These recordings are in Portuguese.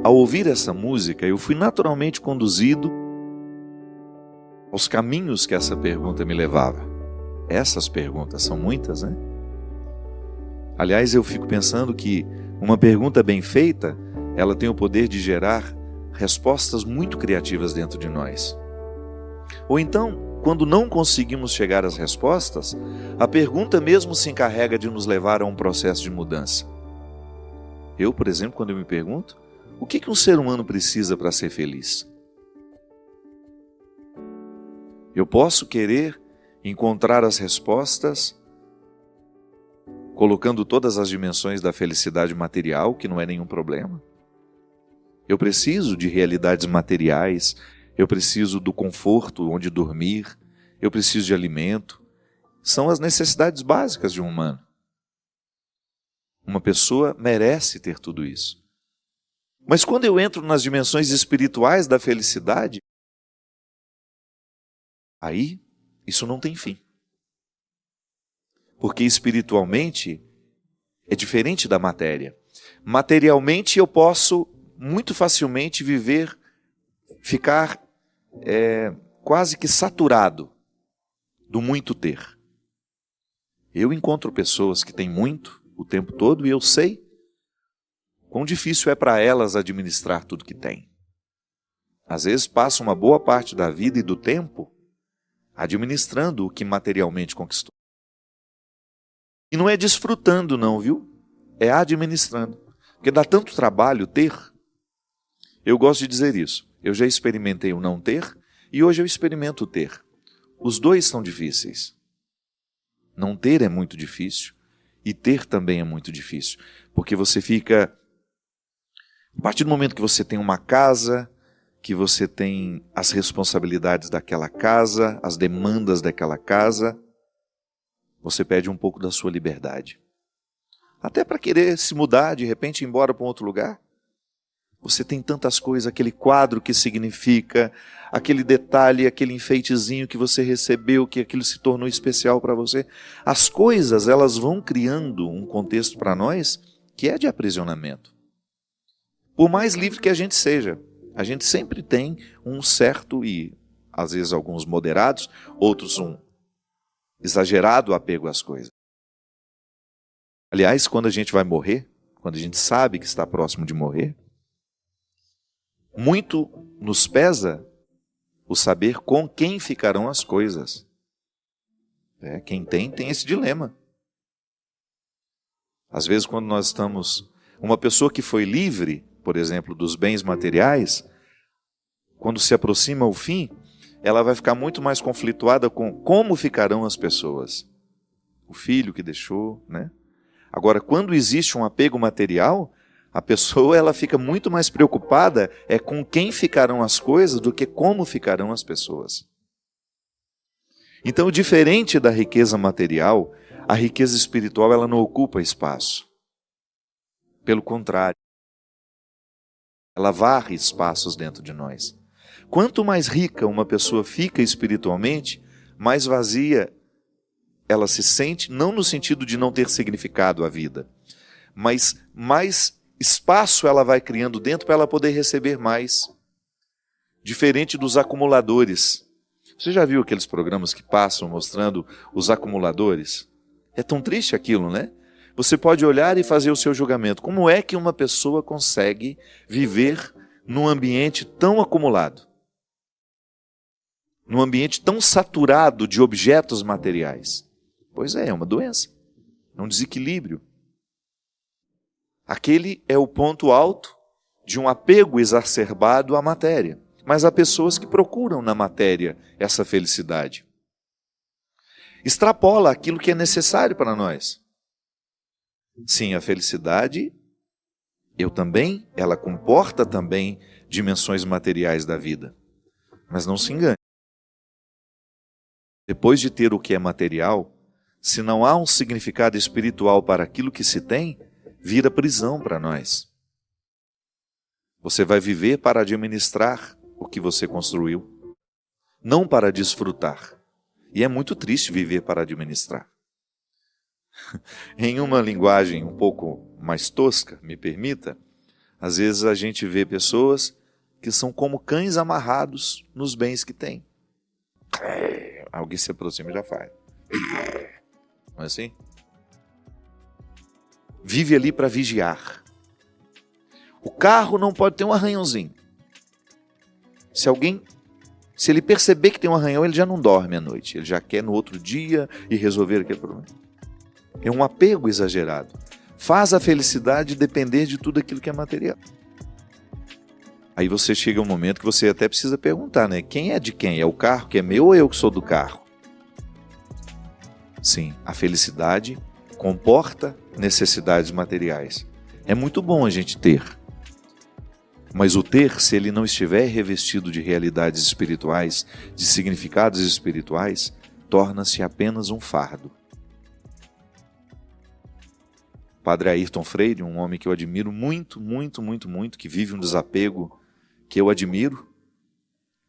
ao ouvir essa música, eu fui naturalmente conduzido aos caminhos que essa pergunta me levava. Essas perguntas são muitas, né? Aliás, eu fico pensando que uma pergunta bem feita, ela tem o poder de gerar respostas muito criativas dentro de nós. Ou então, quando não conseguimos chegar às respostas, a pergunta mesmo se encarrega de nos levar a um processo de mudança. Eu, por exemplo, quando eu me pergunto, o que um ser humano precisa para ser feliz? Eu posso querer encontrar as respostas colocando todas as dimensões da felicidade material, que não é nenhum problema. Eu preciso de realidades materiais, eu preciso do conforto onde dormir, eu preciso de alimento. São as necessidades básicas de um humano. Uma pessoa merece ter tudo isso. Mas quando eu entro nas dimensões espirituais da felicidade, aí isso não tem fim. Porque espiritualmente é diferente da matéria. Materialmente eu posso muito facilmente ficar quase que saturado do muito ter. Eu encontro pessoas que têm muito o tempo todo e eu sei quão difícil é para elas administrar tudo que têm. Às vezes passa uma boa parte da vida e do tempo administrando o que materialmente conquistou. E não é desfrutando não, viu? É administrando. Porque dá tanto trabalho ter. Eu gosto de dizer isso. Eu já experimentei o não ter e hoje eu experimento o ter. Os dois são difíceis. Não ter é muito difícil e ter também é muito difícil. Porque você fica... A partir do momento que você tem uma casa, que você tem as responsabilidades daquela casa, as demandas daquela casa, você perde um pouco da sua liberdade. Até para querer se mudar, de repente ir embora para um outro lugar. Você tem tantas coisas, aquele quadro que significa, aquele detalhe, aquele enfeitezinho que você recebeu, que aquilo se tornou especial para você. As coisas, elas vão criando um contexto para nós que é de aprisionamento. Por mais livre que a gente seja, a gente sempre tem um certo e, às vezes, alguns moderados, outros um exagerado apego às coisas. Aliás, quando a gente vai morrer, quando a gente sabe que está próximo de morrer, muito nos pesa o saber com quem ficarão as coisas. Quem tem esse dilema. Às vezes, quando nós estamos... Uma pessoa que foi livre, por exemplo, dos bens materiais, quando se aproxima o fim, ela vai ficar muito mais conflituada com como ficarão as pessoas. O filho que deixou, né? Agora, quando existe um apego material, a pessoa ela fica muito mais preocupada com quem ficarão as coisas do que como ficarão as pessoas. Então, diferente da riqueza material, a riqueza espiritual ela não ocupa espaço. Pelo contrário, ela varre espaços dentro de nós. Quanto mais rica uma pessoa fica espiritualmente, mais vazia ela se sente, não no sentido de não ter significado a vida, mas mais espaço ela vai criando dentro para ela poder receber mais. Diferente dos acumuladores. Você já viu aqueles programas que passam mostrando os acumuladores? É tão triste aquilo, né? Você pode olhar e fazer o seu julgamento. Como é que uma pessoa consegue viver num ambiente tão acumulado? Num ambiente tão saturado de objetos materiais? Pois é uma doença, é um desequilíbrio. Aquele é o ponto alto de um apego exacerbado à matéria. Mas há pessoas que procuram na matéria essa felicidade. Extrapola aquilo que é necessário para nós. Sim, a felicidade, ela comporta também dimensões materiais da vida. Mas não se engane. Depois de ter o que é material, se não há um significado espiritual para aquilo que se tem, vira prisão para nós. Você vai viver para administrar o que você construiu, não para desfrutar. E é muito triste viver para administrar. Em uma linguagem um pouco mais tosca, me permita, Às vezes a gente vê pessoas que são como cães amarrados nos bens que têm. Alguém se aproxima e já faz. Não é assim? Vive ali para vigiar. O carro não pode ter um arranhãozinho. Se ele perceber que tem um arranhão, ele já não dorme à noite. Ele já quer no outro dia e resolver aquele problema. É um apego exagerado. Faz a felicidade depender de tudo aquilo que é material. Aí você chega um momento que você até precisa perguntar, né? Quem é de quem? É o carro que é meu ou eu que sou do carro? Sim, a felicidade comporta necessidades materiais. É muito bom a gente ter. Mas o ter, se ele não estiver revestido de realidades espirituais, de significados espirituais, torna-se apenas um fardo. Padre Ayrton Freire, um homem que eu admiro muito, que vive um desapego que eu admiro,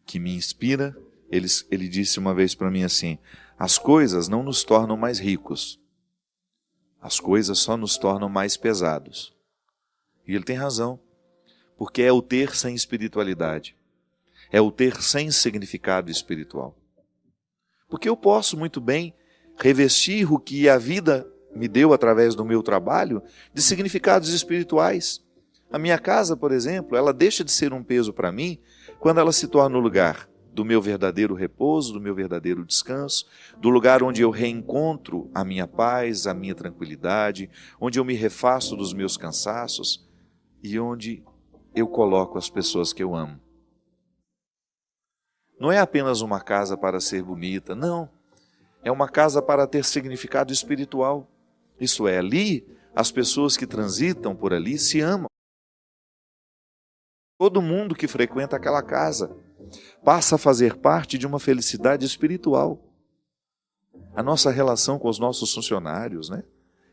que me inspira, ele disse uma vez para mim assim: as coisas não nos tornam mais ricos, as coisas só nos tornam mais pesados. E ele tem razão. Porque é o ter sem espiritualidade. É o ter sem significado espiritual. Porque eu posso muito bem revestir o que a vida me deu através do meu trabalho de significados espirituais. A minha casa, por exemplo, ela deixa de ser um peso para mim quando ela se torna o lugar do meu verdadeiro repouso, do meu verdadeiro descanso, do lugar onde eu reencontro a minha paz, a minha tranquilidade, onde eu me refaço dos meus cansaços e onde eu coloco as pessoas que eu amo. Não é apenas uma casa para ser bonita, não. É uma casa para ter significado espiritual. Isso é, ali, as pessoas que transitam por ali se amam. Todo mundo que frequenta aquela casa passa a fazer parte de uma felicidade espiritual. A nossa relação com os nossos funcionários, né?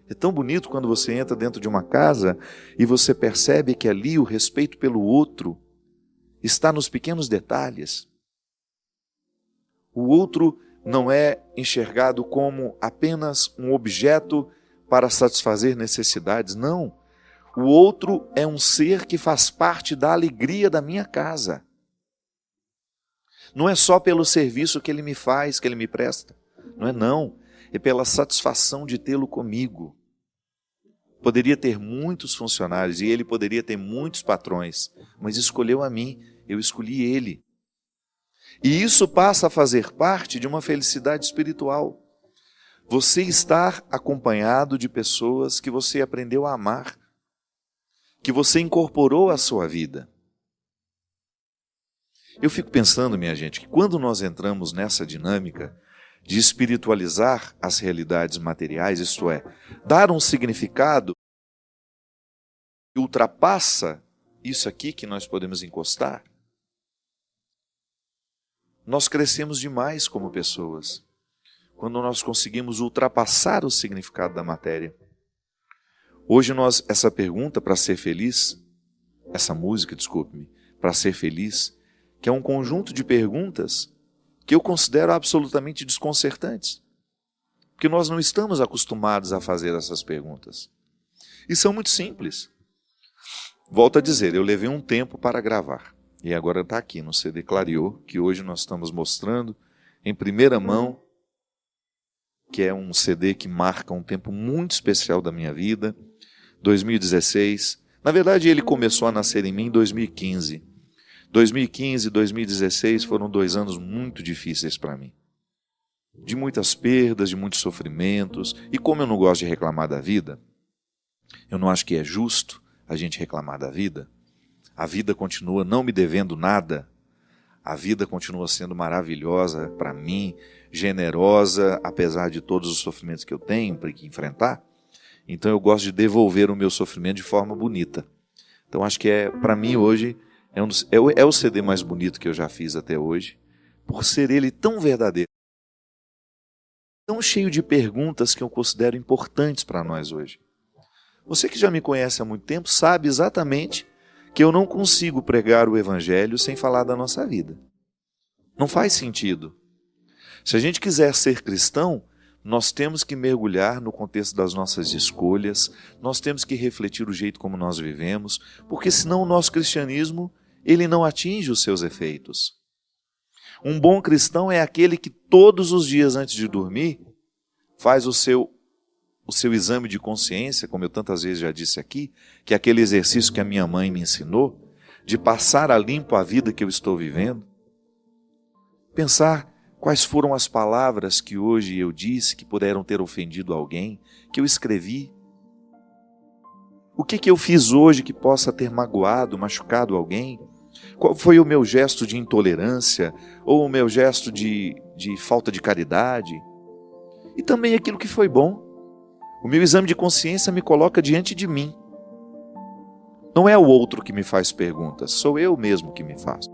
É tão bonito quando você entra dentro de uma casa e você percebe que ali o respeito pelo outro está nos pequenos detalhes. O outro não é enxergado como apenas um objeto para satisfazer necessidades, não. O outro é um ser que faz parte da alegria da minha casa. Não é só pelo serviço que ele me faz, que ele me presta. Não é não. É pela satisfação de tê-lo comigo. Poderia ter muitos funcionários e ele poderia ter muitos patrões, mas escolheu a mim, eu escolhi ele. E isso passa a fazer parte de uma felicidade espiritual. Você estar acompanhado de pessoas que você aprendeu a amar, que você incorporou à sua vida. Eu fico pensando, minha gente, que quando nós entramos nessa dinâmica de espiritualizar as realidades materiais, isto é, dar um significado que ultrapassa isso aqui que nós podemos encostar, nós crescemos demais como pessoas, quando nós conseguimos ultrapassar o significado da matéria. Hoje essa pergunta para ser feliz, essa música, desculpe-me, para ser feliz, que é um conjunto de perguntas que eu considero absolutamente desconcertantes. Porque nós não estamos acostumados a fazer essas perguntas. E são muito simples. Volto a dizer, eu levei um tempo para gravar. E agora está aqui no CD Clareou, que hoje nós estamos mostrando em primeira mão, que é um CD que marca um tempo muito especial da minha vida, 2016. Na verdade, ele começou a nascer em mim em 2015. 2015 e 2016 foram 2 anos muito difíceis para mim. De muitas perdas, de muitos sofrimentos. E como eu não gosto de reclamar da vida, eu não acho que é justo a gente reclamar da vida. A vida continua não me devendo nada. A vida continua sendo maravilhosa para mim, generosa, apesar de todos os sofrimentos que eu tenho para enfrentar. Então eu gosto de devolver o meu sofrimento de forma bonita. Então acho que para mim hoje é o CD mais bonito que eu já fiz até hoje, por ser ele tão verdadeiro, tão cheio de perguntas que eu considero importantes para nós hoje. Você que já me conhece há muito tempo sabe exatamente que eu não consigo pregar o Evangelho sem falar da nossa vida. Não faz sentido. Se a gente quiser ser cristão, nós temos que mergulhar no contexto das nossas escolhas, nós temos que refletir o jeito como nós vivemos, porque senão o nosso cristianismo, ele não atinge os seus efeitos. Um bom cristão é aquele que todos os dias antes de dormir faz o seu exame de consciência, como eu tantas vezes já disse aqui, que é aquele exercício que a minha mãe me ensinou, de passar a limpo a vida que eu estou vivendo. Pensar quais foram as palavras que hoje eu disse que puderam ter ofendido alguém, que eu escrevi. O que eu fiz hoje que possa ter magoado, machucado alguém? Qual foi o meu gesto de intolerância ou o meu gesto de falta de caridade? E também aquilo que foi bom. O meu exame de consciência me coloca diante de mim. Não é o outro que me faz perguntas, sou eu mesmo que me faço.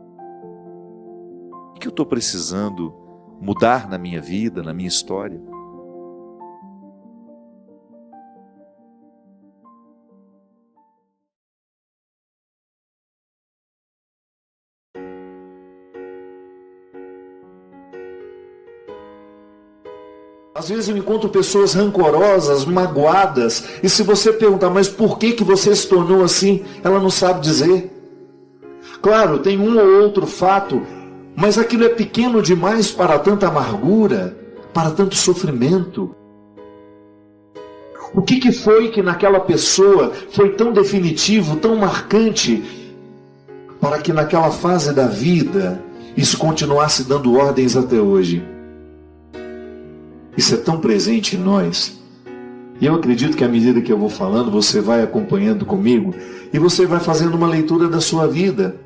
O que eu estou precisando mudar na minha vida, na minha história? Às vezes eu encontro pessoas rancorosas, magoadas, e se você perguntar, mas por que você se tornou assim? Ela não sabe dizer. Claro, tem um ou outro fato, mas aquilo é pequeno demais para tanta amargura, para tanto sofrimento. O que foi que naquela pessoa foi tão definitivo, tão marcante, para que naquela fase da vida isso continuasse dando ordens até hoje? Isso é tão presente em nós. E eu acredito que à medida que eu vou falando, você vai acompanhando comigo e você vai fazendo uma leitura da sua vida.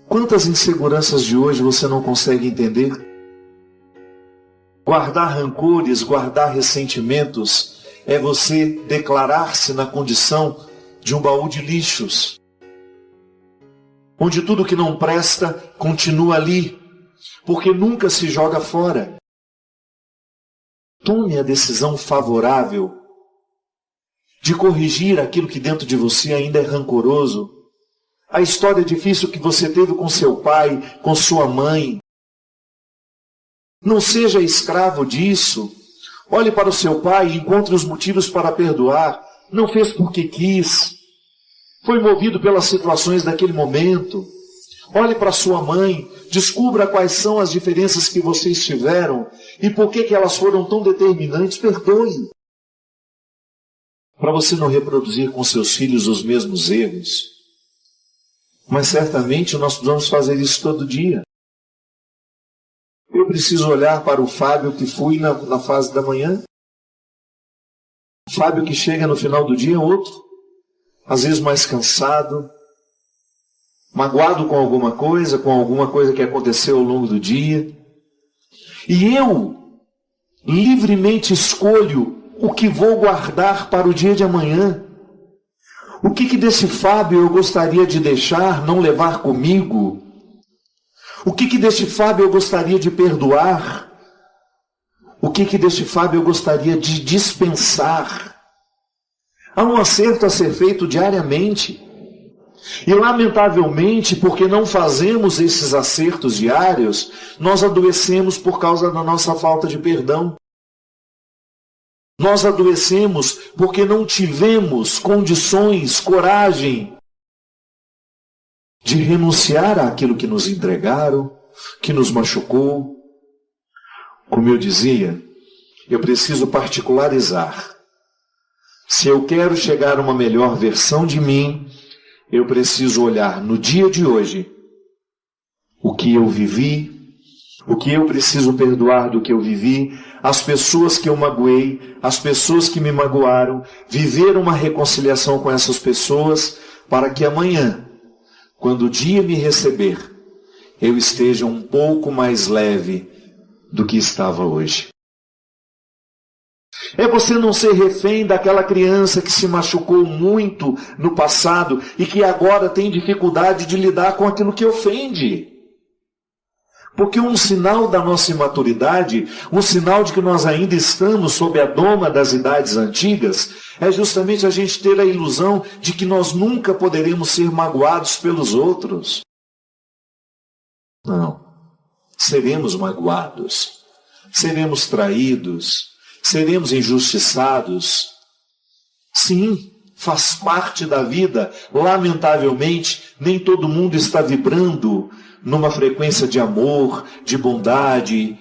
Quantas inseguranças de hoje você não consegue entender? Guardar rancores, guardar ressentimentos, é você declarar-se na condição de um baú de lixos, onde tudo que não presta continua ali, porque nunca se joga fora. Tome a decisão favorável de corrigir aquilo que dentro de você ainda é rancoroso. A história difícil que você teve com seu pai, com sua mãe. Não seja escravo disso. Olhe para o seu pai e encontre os motivos para perdoar. Não fez porque quis. Foi movido pelas situações daquele momento. Olhe para sua mãe, descubra quais são as diferenças que vocês tiveram e por que elas foram tão determinantes. Perdoe. Para você não reproduzir com seus filhos os mesmos erros. Mas certamente nós precisamos fazer isso todo dia. Eu preciso olhar para o Fábio que fui na fase da manhã. O Fábio que chega no final do dia é outro. Às vezes mais cansado, magoado com alguma coisa que aconteceu ao longo do dia. E eu livremente escolho o que vou guardar para o dia de amanhã. O que desse Fábio eu gostaria de deixar, não levar comigo? O que deste Fábio eu gostaria de perdoar? O que deste Fábio eu gostaria de dispensar? Há um acerto a ser feito diariamente. E lamentavelmente, porque não fazemos esses acertos diários, nós adoecemos por causa da nossa falta de perdão. Nós adoecemos porque não tivemos condições, coragem de renunciar àquilo que nos entregaram, que nos machucou. Como eu dizia, eu preciso particularizar. Se eu quero chegar a uma melhor versão de mim, eu preciso olhar no dia de hoje o que eu vivi, o que eu preciso perdoar do que eu vivi, as pessoas que eu magoei, as pessoas que me magoaram, viver uma reconciliação com essas pessoas, para que amanhã, quando o dia me receber, eu esteja um pouco mais leve do que estava hoje. É você não ser refém daquela criança que se machucou muito no passado e que agora tem dificuldade de lidar com aquilo que ofende. Porque um sinal da nossa imaturidade, um sinal de que nós ainda estamos sob a doma das idades antigas, é justamente a gente ter a ilusão de que nós nunca poderemos ser magoados pelos outros. Não, seremos magoados. seremos traídos, seremos injustiçados. Sim, faz parte da vida. Lamentavelmente, nem todo mundo está vibrando numa frequência de amor, de bondade,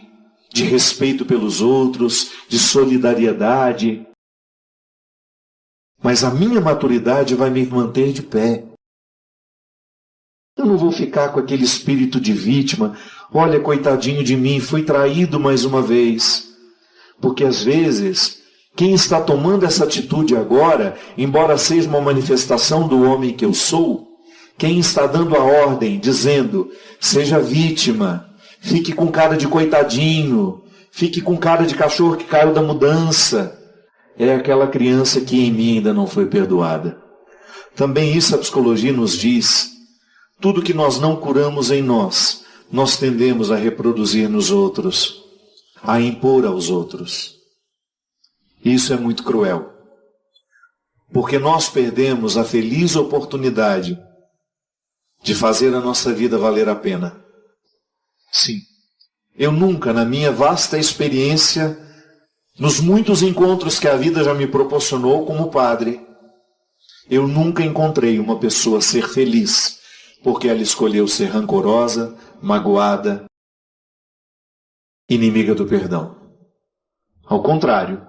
de respeito pelos outros, de solidariedade. Mas a minha maturidade vai me manter de pé. Eu não vou ficar com aquele espírito de vítima. Olha, coitadinho de mim, fui traído mais uma vez. Porque às vezes, quem está tomando essa atitude agora, embora seja uma manifestação do homem que eu sou, quem está dando a ordem, dizendo, seja vítima, fique com cara de coitadinho, fique com cara de cachorro que caiu da mudança, é aquela criança que em mim ainda não foi perdoada. Também isso a psicologia nos diz. Tudo que nós não curamos em nós, nós tendemos a reproduzir nos outros, a impor aos outros. Isso é muito cruel, porque nós perdemos a feliz oportunidade de fazer a nossa vida valer a pena. Sim, eu nunca, na minha vasta experiência, nos muitos encontros que a vida já me proporcionou como padre, eu nunca encontrei uma pessoa ser feliz, porque ela escolheu ser rancorosa, magoada, inimiga do perdão. Ao contrário,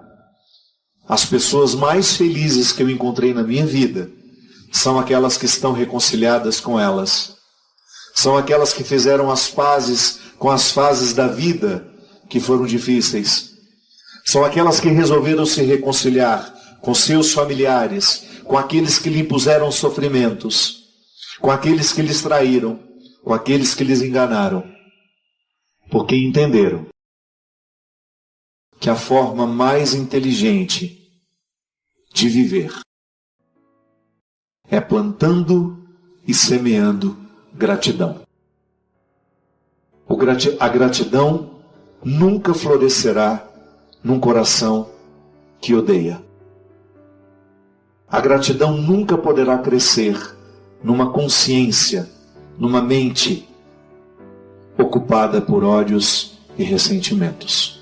as pessoas mais felizes que eu encontrei na minha vida são aquelas que estão reconciliadas com elas. São aquelas que fizeram as pazes com as fases da vida que foram difíceis. São aquelas que resolveram se reconciliar com seus familiares, com aqueles que lhe impuseram sofrimentos, com aqueles que lhes traíram, com aqueles que lhes enganaram, porque entenderam que a forma mais inteligente de viver é plantando e semeando gratidão. A gratidão nunca florescerá num coração que odeia. A gratidão nunca poderá crescer numa consciência, numa mente ocupada por ódios e ressentimentos.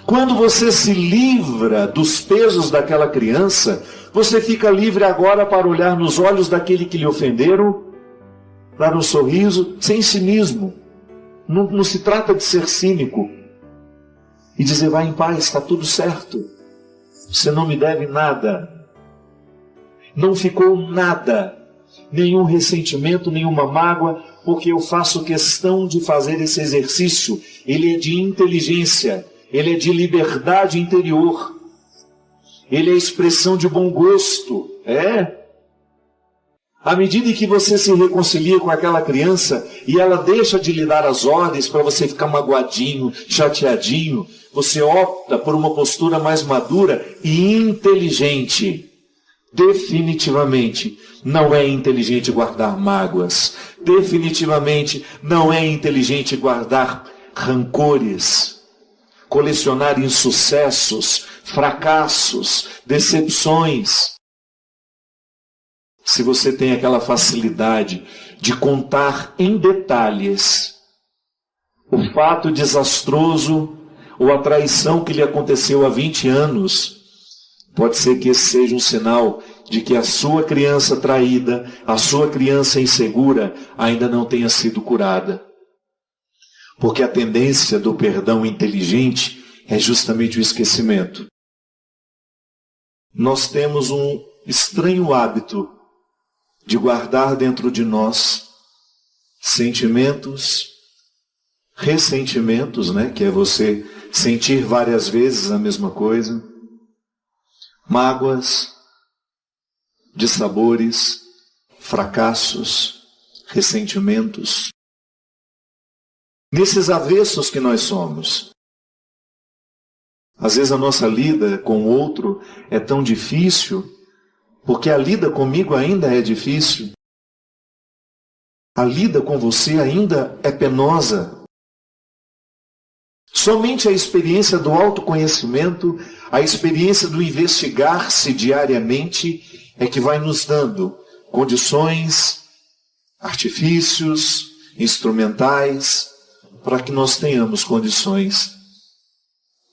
Quando você se livra dos pesos daquela criança, você fica livre agora para olhar nos olhos daquele que lhe ofenderam, dar um sorriso, sem cinismo. Não se trata de ser cínico e dizer, vai em paz, está tudo certo. Você não me deve nada. Não ficou nada. Nenhum ressentimento, nenhuma mágoa, porque eu faço questão de fazer esse exercício. Ele é de inteligência, ele é de liberdade interior, ele é expressão de bom gosto. À medida que você se reconcilia com aquela criança e ela deixa de lhe dar as ordens para você ficar magoadinho, chateadinho, você opta por uma postura mais madura e inteligente. Definitivamente não é inteligente guardar mágoas. Definitivamente não é inteligente guardar rancores, colecionar insucessos, fracassos, decepções. Se você tem aquela facilidade de contar em detalhes o fato desastroso ou a traição que lhe aconteceu há 20 anos, pode ser que esse seja um sinal de que a sua criança traída, a sua criança insegura, ainda não tenha sido curada. Porque a tendência do perdão inteligente é justamente o esquecimento. Nós temos um estranho hábito de guardar dentro de nós sentimentos, ressentimentos, que é você sentir várias vezes a mesma coisa, mágoas, dissabores, fracassos, ressentimentos. Nesses avessos que nós somos. Às vezes a nossa lida com o outro é tão difícil, porque a lida comigo ainda é difícil. A lida com você ainda é penosa. Somente a experiência do autoconhecimento, a experiência do investigar-se diariamente é que vai nos dando condições, artifícios, instrumentais, para que nós tenhamos condições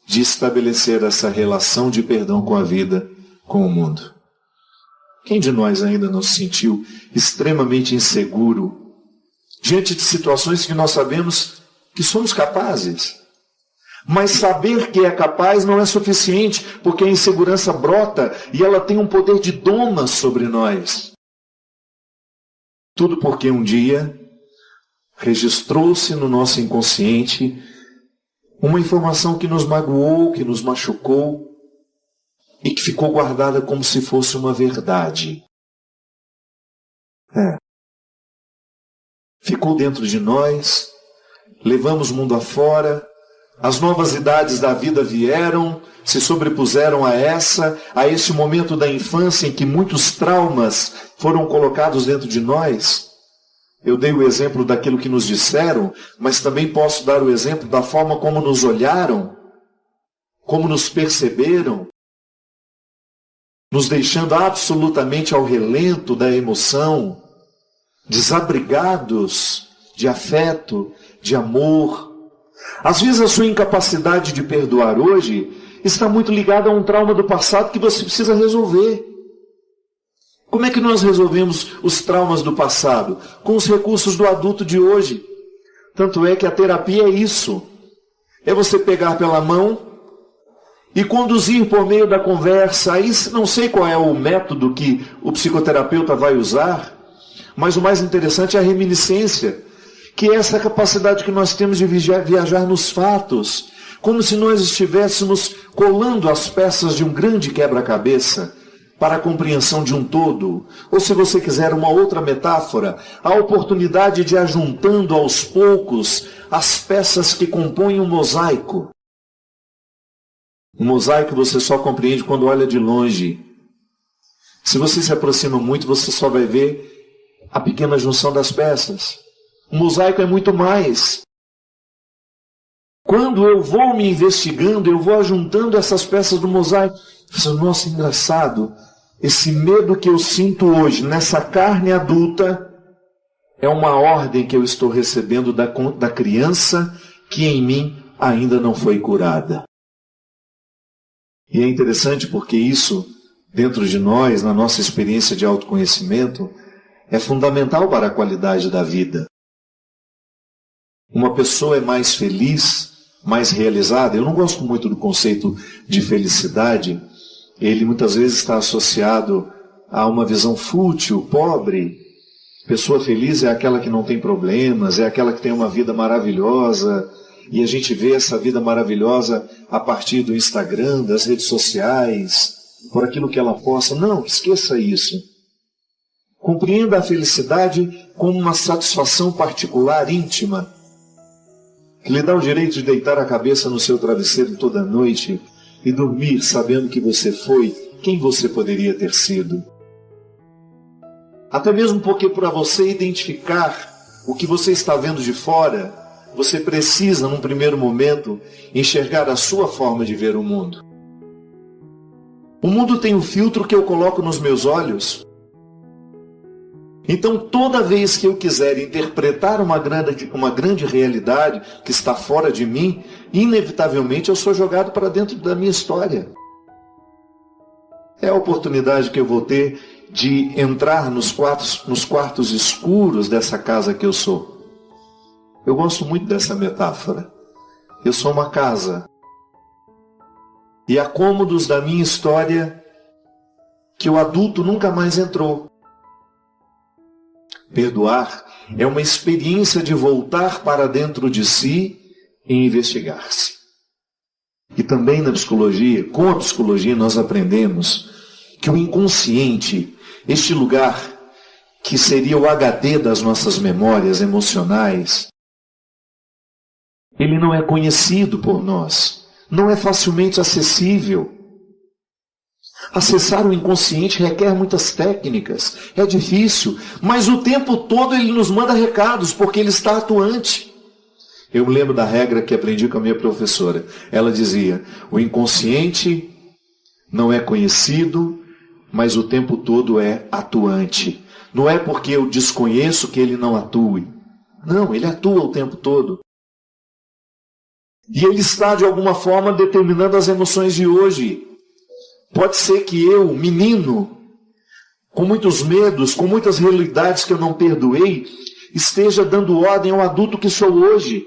de estabelecer essa relação de perdão com a vida, com o mundo. Quem de nós ainda não se sentiu extremamente inseguro diante de situações que nós sabemos que somos capazes? Mas saber que é capaz não é suficiente, porque a insegurança brota e ela tem um poder de doma sobre nós. Tudo porque um dia registrou-se no nosso inconsciente uma informação que nos magoou, que nos machucou e que ficou guardada como se fosse uma verdade. Ficou dentro de nós, levamos o mundo afora, as novas idades da vida vieram, se sobrepuseram a esse momento da infância em que muitos traumas foram colocados dentro de nós. Eu dei o exemplo daquilo que nos disseram, mas também posso dar o exemplo da forma como nos olharam, como nos perceberam, nos deixando absolutamente ao relento da emoção, desabrigados de afeto, de amor. Às vezes a sua incapacidade de perdoar hoje está muito ligada a um trauma do passado que você precisa resolver. Como é que nós resolvemos os traumas do passado? Com os recursos do adulto de hoje. Tanto é que a terapia é isso. É você pegar pela mão e conduzir por meio da conversa. Aí não sei qual é o método que o psicoterapeuta vai usar, mas o mais interessante é a reminiscência, que é essa capacidade que nós temos de viajar nos fatos, como se nós estivéssemos colando as peças de um grande quebra-cabeça para a compreensão de um todo. Ou, se você quiser uma outra metáfora, a oportunidade de ir ajuntando aos poucos as peças que compõem um mosaico. Um mosaico você só compreende quando olha de longe. Se você se aproxima muito, você só vai ver a pequena junção das peças. O mosaico é muito mais. Quando eu vou me investigando, eu vou ajuntando essas peças do mosaico. Nossa, engraçado. Esse medo que eu sinto hoje, nessa carne adulta, é uma ordem que eu estou recebendo da criança que em mim ainda não foi curada. E é interessante porque isso, dentro de nós, na nossa experiência de autoconhecimento, é fundamental para a qualidade da vida. Uma pessoa é mais feliz, mais realizada. Eu não gosto muito do conceito de felicidade. Ele muitas vezes está associado a uma visão fútil, pobre. Pessoa feliz é aquela que não tem problemas, é aquela que tem uma vida maravilhosa. E a gente vê essa vida maravilhosa a partir do Instagram, das redes sociais, por aquilo que ela posta. Não, esqueça isso. Compreenda a felicidade como uma satisfação particular, íntima, que lhe dá o direito de deitar a cabeça no seu travesseiro toda noite e dormir sabendo que você foi quem você poderia ter sido. Até mesmo porque para você identificar o que você está vendo de fora, você precisa, num primeiro momento, enxergar a sua forma de ver o mundo. O mundo tem um filtro que eu coloco nos meus olhos. Então, toda vez que eu quiser interpretar uma grande realidade que está fora de mim, inevitavelmente eu sou jogado para dentro da minha história. É a oportunidade que eu vou ter de entrar nos quartos escuros dessa casa que eu sou. Eu gosto muito dessa metáfora. Eu sou uma casa. E há cômodos da minha história que o adulto nunca mais entrou. Perdoar é uma experiência de voltar para dentro de si e investigar-se. E também na psicologia, com a psicologia nós aprendemos que o inconsciente, este lugar que seria o HD das nossas memórias emocionais, ele não é conhecido por nós, não é facilmente acessível. Acessar o inconsciente requer muitas técnicas, é difícil, mas o tempo todo ele nos manda recados, porque ele está atuante. Eu me lembro da regra que aprendi com a minha professora. Ela dizia, o inconsciente não é conhecido, mas o tempo todo é atuante. Não é porque eu desconheço que ele não atue. Não, ele atua o tempo todo. E ele está, de alguma forma, determinando as emoções de hoje. Pode ser que eu, menino, com muitos medos, com muitas realidades que eu não perdoei, esteja dando ordem ao adulto que sou hoje.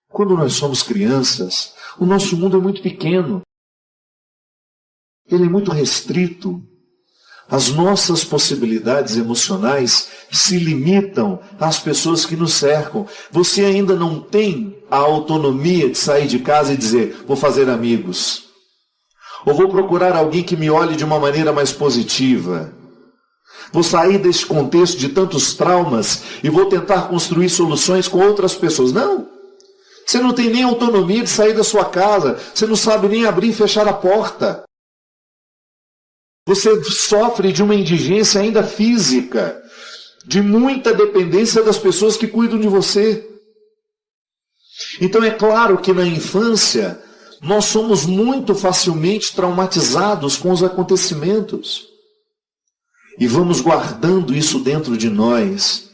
Quando nós somos crianças, o nosso mundo é muito pequeno. Ele é muito restrito. As nossas possibilidades emocionais se limitam às pessoas que nos cercam. Você ainda não tem a autonomia de sair de casa e dizer, vou fazer amigos. Ou vou procurar alguém que me olhe de uma maneira mais positiva. Vou sair desse contexto de tantos traumas e vou tentar construir soluções com outras pessoas. Não. Você não tem nem autonomia de sair da sua casa. Você não sabe nem abrir e fechar a porta. Você sofre de uma indigência ainda física, de muita dependência das pessoas que cuidam de você. Então é claro que na infância nós somos muito facilmente traumatizados com os acontecimentos. E vamos guardando isso dentro de nós.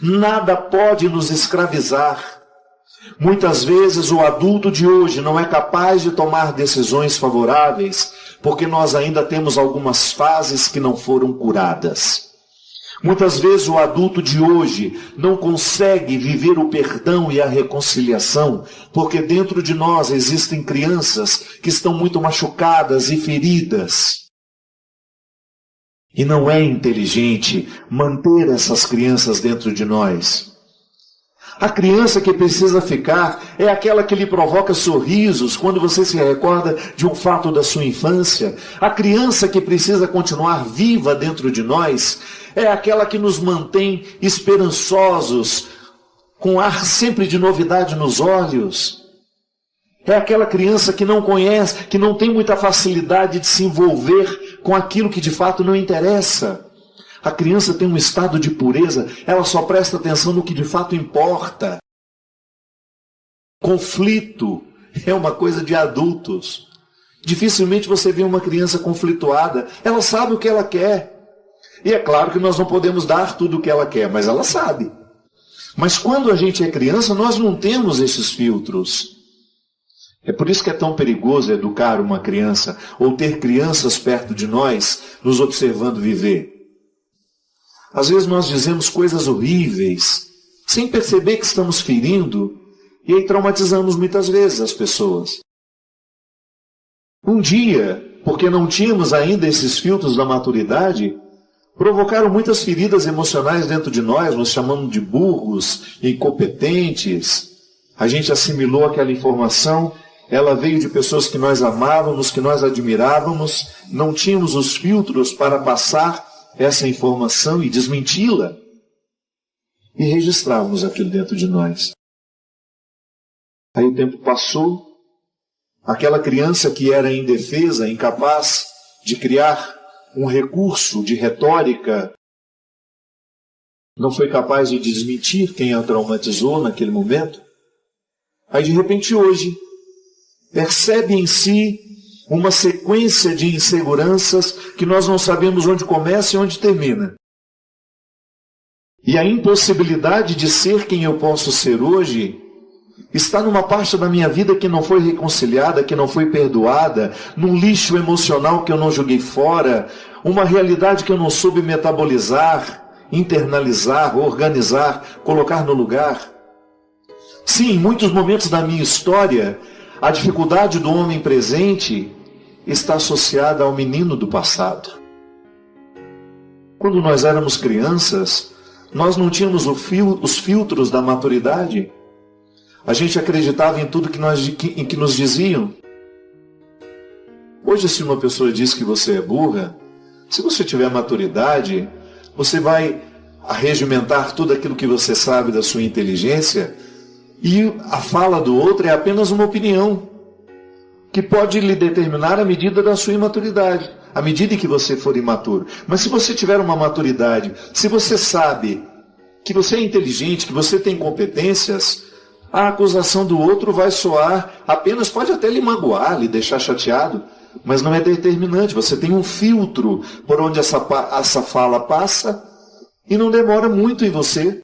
Nada pode nos escravizar. Muitas vezes o adulto de hoje não é capaz de tomar decisões favoráveis porque nós ainda temos algumas fases que não foram curadas. Muitas vezes o adulto de hoje não consegue viver o perdão e a reconciliação porque dentro de nós existem crianças que estão muito machucadas e feridas. E não é inteligente manter essas crianças dentro de nós. A criança que precisa ficar é aquela que lhe provoca sorrisos quando você se recorda de um fato da sua infância. A criança que precisa continuar viva dentro de nós é aquela que nos mantém esperançosos, com ar sempre de novidade nos olhos. É aquela criança que não conhece, que não tem muita facilidade de se envolver com aquilo que de fato não interessa. A criança tem um estado de pureza, ela só presta atenção no que de fato importa. Conflito é uma coisa de adultos. Dificilmente você vê uma criança conflituada, ela sabe o que ela quer. E é claro que nós não podemos dar tudo o que ela quer, mas ela sabe. Mas quando a gente é criança, nós não temos esses filtros. É por isso que é tão perigoso educar uma criança, ou ter crianças perto de nós, nos observando viver. Às vezes nós dizemos coisas horríveis, sem perceber que estamos ferindo, e aí traumatizamos muitas vezes as pessoas. Um dia, porque não tínhamos ainda esses filtros da maturidade, provocaram muitas feridas emocionais dentro de nós, nos chamando de burros, incompetentes. A gente assimilou aquela informação, ela veio de pessoas que nós amávamos, que nós admirávamos, não tínhamos os filtros para passar essa informação e desmenti-la. E registrávamos aquilo dentro de nós. Aí o tempo passou, aquela criança que era indefesa, incapaz de criar um recurso de retórica, não foi capaz de desmentir quem a traumatizou naquele momento. Aí de repente hoje, percebe em si uma sequência de inseguranças que nós não sabemos onde começa e onde termina. E a impossibilidade de ser quem eu posso ser hoje está numa parte da minha vida que não foi reconciliada, que não foi perdoada, num lixo emocional que eu não joguei fora, uma realidade que eu não soube metabolizar, internalizar, organizar, colocar no lugar. Sim, em muitos momentos da minha história, a dificuldade do homem presente está associada ao menino do passado. Quando nós éramos crianças, nós não tínhamos os filtros da maturidade. A gente acreditava em tudo em que nos diziam. Hoje, se uma pessoa diz que você é burra, se você tiver maturidade, você vai arregimentar tudo aquilo que você sabe da sua inteligência, e a fala do outro é apenas uma opinião que pode lhe determinar a medida da sua imaturidade, à medida em que você for imaturo. Mas se você tiver uma maturidade, se você sabe que você é inteligente, que você tem competências, a acusação do outro vai soar apenas, pode até lhe magoar, lhe deixar chateado, mas não é determinante. Você tem um filtro por onde essa fala passa e não demora muito em você.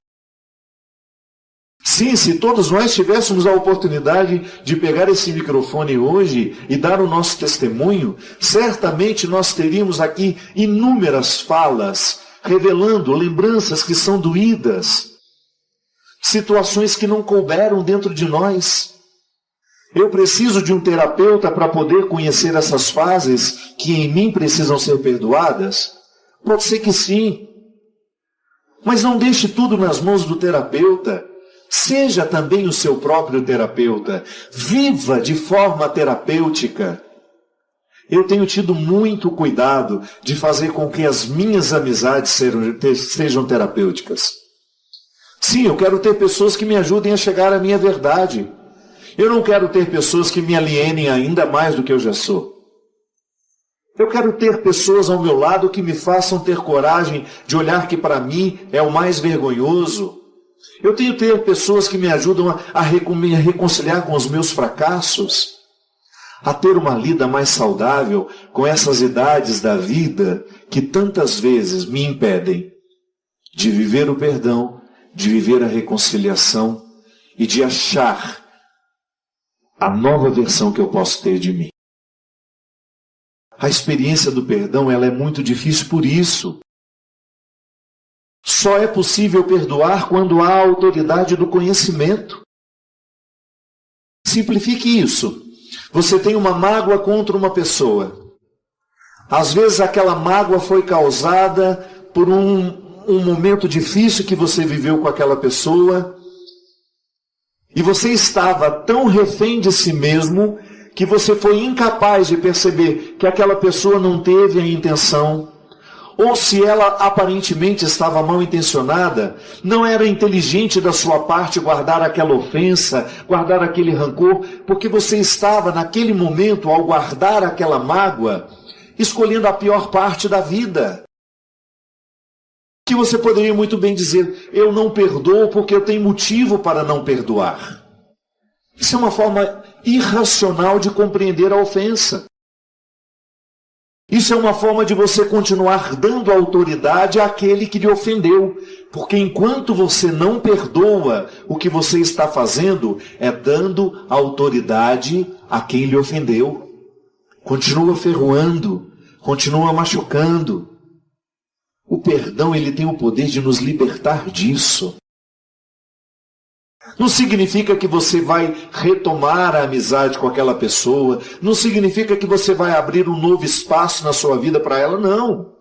Sim, se todos nós tivéssemos a oportunidade de pegar esse microfone hoje e dar o nosso testemunho, certamente nós teríamos aqui inúmeras falas, revelando lembranças que são doídas, situações que não couberam dentro de nós. Eu preciso de um terapeuta para poder conhecer essas fases que em mim precisam ser perdoadas? Pode ser que sim. Mas não deixe tudo nas mãos do terapeuta. Seja também o seu próprio terapeuta. Viva de forma terapêutica. Eu tenho tido muito cuidado de fazer com que as minhas amizades sejam terapêuticas. Sim, eu quero ter pessoas que me ajudem a chegar à minha verdade. Eu não quero ter pessoas que me alienem ainda mais do que eu já sou. Eu quero ter pessoas ao meu lado que me façam ter coragem de olhar que para mim é o mais vergonhoso. Eu tenho que ter pessoas que me ajudam a me reconciliar com os meus fracassos, a ter uma lida mais saudável com essas idades da vida que tantas vezes me impedem de viver o perdão, de viver a reconciliação e de achar a nova versão que eu posso ter de mim. A experiência do perdão, ela é muito difícil por isso. Só é possível perdoar quando há a autoridade do conhecimento. Simplifique isso. Você tem uma mágoa contra uma pessoa. Às vezes aquela mágoa foi causada por um momento difícil que você viveu com aquela pessoa. E você estava tão refém de si mesmo que você foi incapaz de perceber que aquela pessoa não teve a intenção, ou se ela aparentemente estava mal intencionada, não era inteligente da sua parte guardar aquela ofensa, guardar aquele rancor, porque você estava naquele momento, ao guardar aquela mágoa, escolhendo a pior parte da vida. Que você poderia muito bem dizer, eu não perdoo porque eu tenho motivo para não perdoar. Isso é uma forma irracional de compreender a ofensa. Isso é uma forma de você continuar dando autoridade àquele que lhe ofendeu. Porque enquanto você não perdoa, o que você está fazendo é dando autoridade a quem lhe ofendeu. Continua ferroando, continua machucando. O perdão, ele tem o poder de nos libertar disso. Não significa que você vai retomar a amizade com aquela pessoa, não significa que você vai abrir um novo espaço na sua vida para ela, não.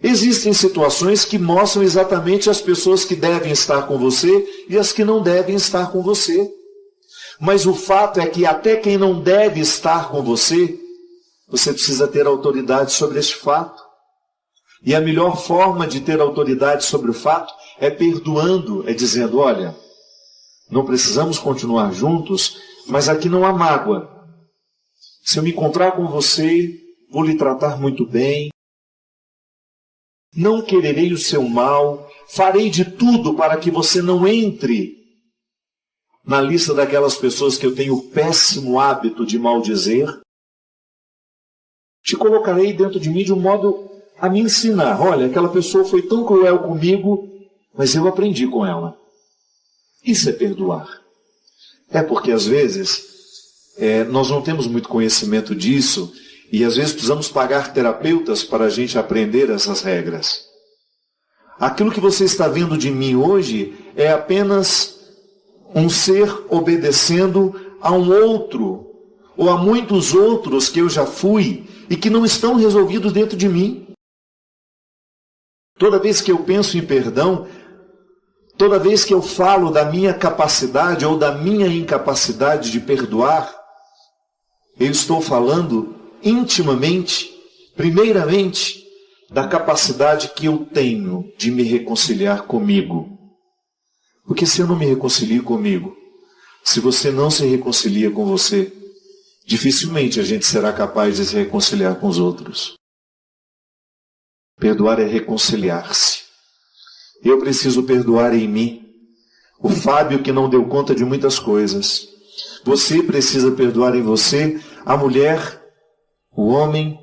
Existem situações que mostram exatamente as pessoas que devem estar com você e as que não devem estar com você. Mas o fato é que até quem não deve estar com você, você precisa ter autoridade sobre este fato. E a melhor forma de ter autoridade sobre o fato é perdoando, é dizendo, olha, não precisamos continuar juntos, mas aqui não há mágoa. Se eu me encontrar com você, vou lhe tratar muito bem. Não quererei o seu mal, farei de tudo para que você não entre na lista daquelas pessoas que eu tenho o péssimo hábito de maldizer. Te colocarei dentro de mim de um modo a me ensinar. Olha, aquela pessoa foi tão cruel comigo, mas eu aprendi com ela. Isso é perdoar. É porque às vezes nós não temos muito conhecimento disso e às vezes precisamos pagar terapeutas para a gente aprender essas regras. Aquilo que você está vendo de mim hoje é apenas um ser obedecendo a um outro ou a muitos outros que eu já fui e que não estão resolvidos dentro de mim. Toda vez que eu penso em perdão, toda vez que eu falo da minha capacidade ou da minha incapacidade de perdoar, eu estou falando intimamente, primeiramente, da capacidade que eu tenho de me reconciliar comigo. Porque se eu não me reconcilio comigo, se você não se reconcilia com você, dificilmente a gente será capaz de se reconciliar com os outros. Perdoar é reconciliar-se. Eu preciso perdoar em mim o Fábio que não deu conta de muitas coisas. Você precisa perdoar em você a mulher, o homem,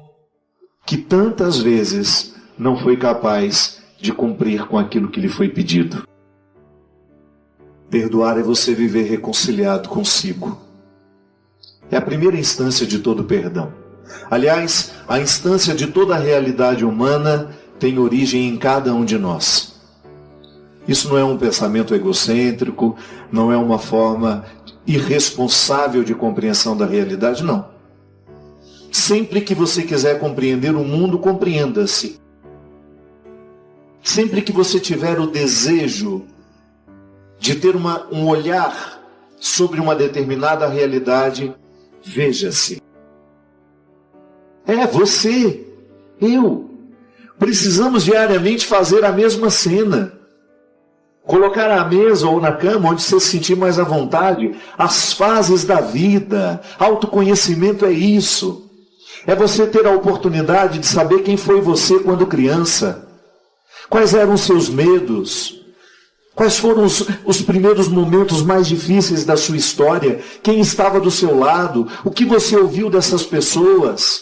que tantas vezes não foi capaz de cumprir com aquilo que lhe foi pedido. Perdoar é você viver reconciliado consigo. É a primeira instância de todo perdão. Aliás, a instância de toda a realidade humana tem origem em cada um de nós. Isso não é um pensamento egocêntrico, não é uma forma irresponsável de compreensão da realidade, não. Sempre que você quiser compreender o mundo, compreenda-se. Sempre que você tiver o desejo de ter um olhar sobre uma determinada realidade, veja-se. Você, eu, precisamos diariamente fazer a mesma cena. Colocar à mesa ou na cama, onde você se sentir mais à vontade, as fases da vida. Autoconhecimento é isso. É você ter a oportunidade de saber quem foi você quando criança. Quais eram os seus medos? Quais foram os primeiros momentos mais difíceis da sua história? Quem estava do seu lado? O que você ouviu dessas pessoas?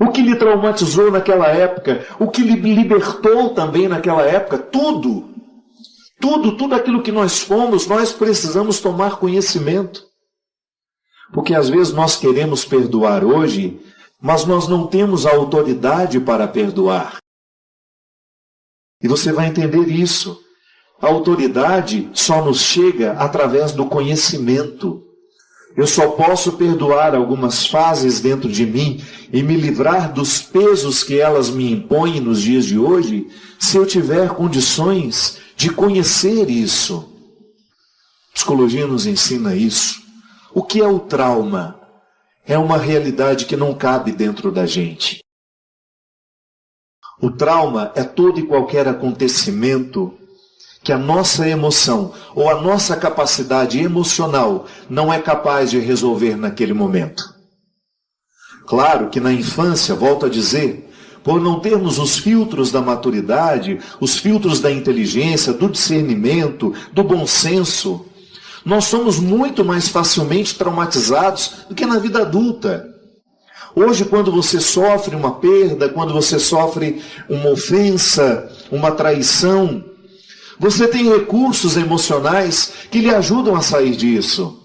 O que lhe traumatizou naquela época? O que lhe libertou também naquela época? Tudo aquilo que nós fomos, nós precisamos tomar conhecimento. Porque às vezes nós queremos perdoar hoje, mas nós não temos a autoridade para perdoar. E você vai entender isso. A autoridade só nos chega através do conhecimento. Eu só posso perdoar algumas fases dentro de mim e me livrar dos pesos que elas me impõem nos dias de hoje, se eu tiver condições de conhecer isso. A psicologia nos ensina isso. O que é o trauma? É uma realidade que não cabe dentro da gente. O trauma é todo e qualquer acontecimento que a nossa emoção ou a nossa capacidade emocional não é capaz de resolver naquele momento. Claro que na infância, volto a dizer, por não termos os filtros da maturidade, os filtros da inteligência, do discernimento, do bom senso, nós somos muito mais facilmente traumatizados do que na vida adulta. Hoje, quando você sofre uma perda, quando você sofre uma ofensa, uma traição, você tem recursos emocionais que lhe ajudam a sair disso.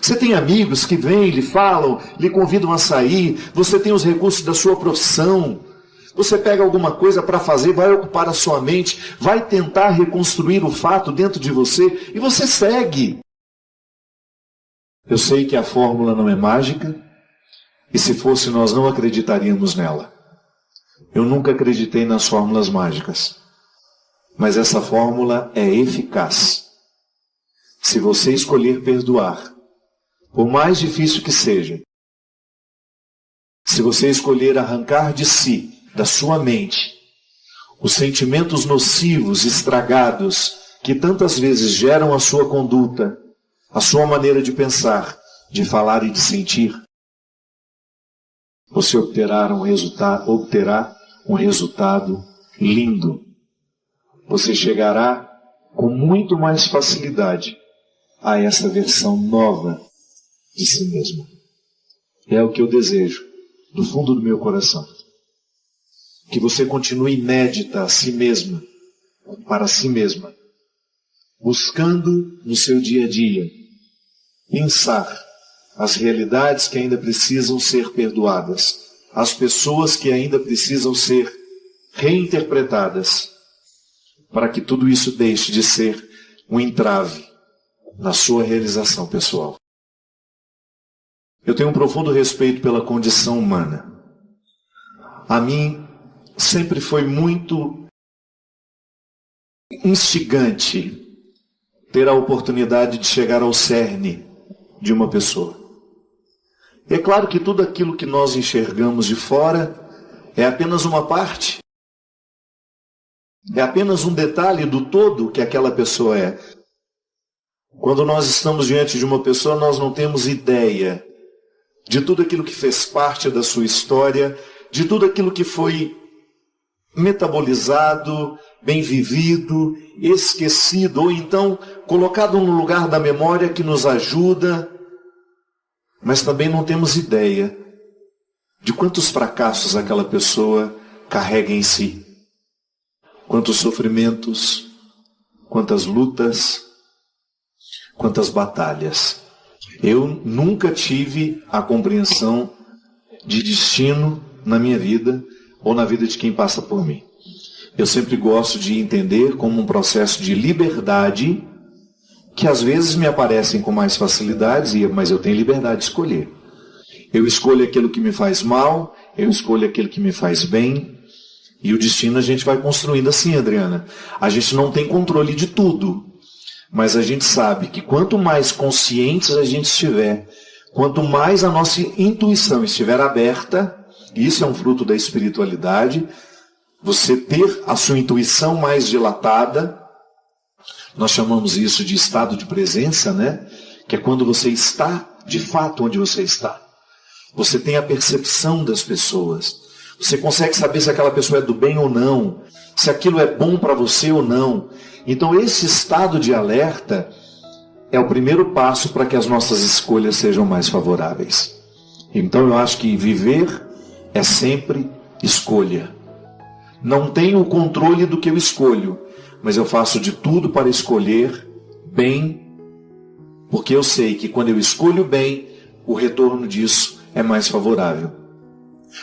Você tem amigos que vêm, lhe falam, lhe convidam a sair. Você tem os recursos da sua profissão. Você pega alguma coisa para fazer, vai ocupar a sua mente, vai tentar reconstruir o fato dentro de você e você segue. Eu sei que a fórmula não é mágica e se fosse nós não acreditaríamos nela. Eu nunca acreditei nas fórmulas mágicas. Mas essa fórmula é eficaz. Se você escolher perdoar, por mais difícil que seja, se você escolher arrancar de si, da sua mente, os sentimentos nocivos, estragados, que tantas vezes geram a sua conduta, a sua maneira de pensar, de falar e de sentir, você obterá um resultado lindo. Você chegará com muito mais facilidade a essa versão nova de si mesmo. É o que eu desejo, do fundo do meu coração. Que você continue inédita a si mesma, para si mesma, buscando no seu dia a dia pensar as realidades que ainda precisam ser perdoadas, as pessoas que ainda precisam ser reinterpretadas, para que tudo isso deixe de ser um entrave na sua realização pessoal. Eu tenho um profundo respeito pela condição humana. A mim sempre foi muito instigante ter a oportunidade de chegar ao cerne de uma pessoa. É claro que tudo aquilo que nós enxergamos de fora é apenas uma parte. É apenas um detalhe do todo que aquela pessoa é. Quando nós estamos diante de uma pessoa, nós não temos ideia de tudo aquilo que fez parte da sua história, de tudo aquilo que foi metabolizado, bem vivido, esquecido, ou então colocado no lugar da memória que nos ajuda, mas também não temos ideia de quantos fracassos aquela pessoa carrega em si. Quantos sofrimentos, quantas lutas, quantas batalhas. Eu nunca tive a compreensão de destino na minha vida ou na vida de quem passa por mim. Eu sempre gosto de entender como um processo de liberdade que às vezes me aparecem com mais facilidade, mas eu tenho liberdade de escolher. Eu escolho aquilo que me faz mal, eu escolho aquilo que me faz bem. E o destino a gente vai construindo assim, Adriana. A gente não tem controle de tudo, mas a gente sabe que quanto mais conscientes a gente estiver, quanto mais a nossa intuição estiver aberta, e isso é um fruto da espiritualidade, você ter a sua intuição mais dilatada, nós chamamos isso de estado de presença, né? Que é quando você está de fato onde você está. Você tem a percepção das pessoas. Você consegue saber se aquela pessoa é do bem ou não, se aquilo é bom para você ou não. Então esse estado de alerta é o primeiro passo para que as nossas escolhas sejam mais favoráveis. Então eu acho que viver é sempre escolha. Não tenho o controle do que eu escolho, mas eu faço de tudo para escolher bem, porque eu sei que quando eu escolho bem, o retorno disso é mais favorável.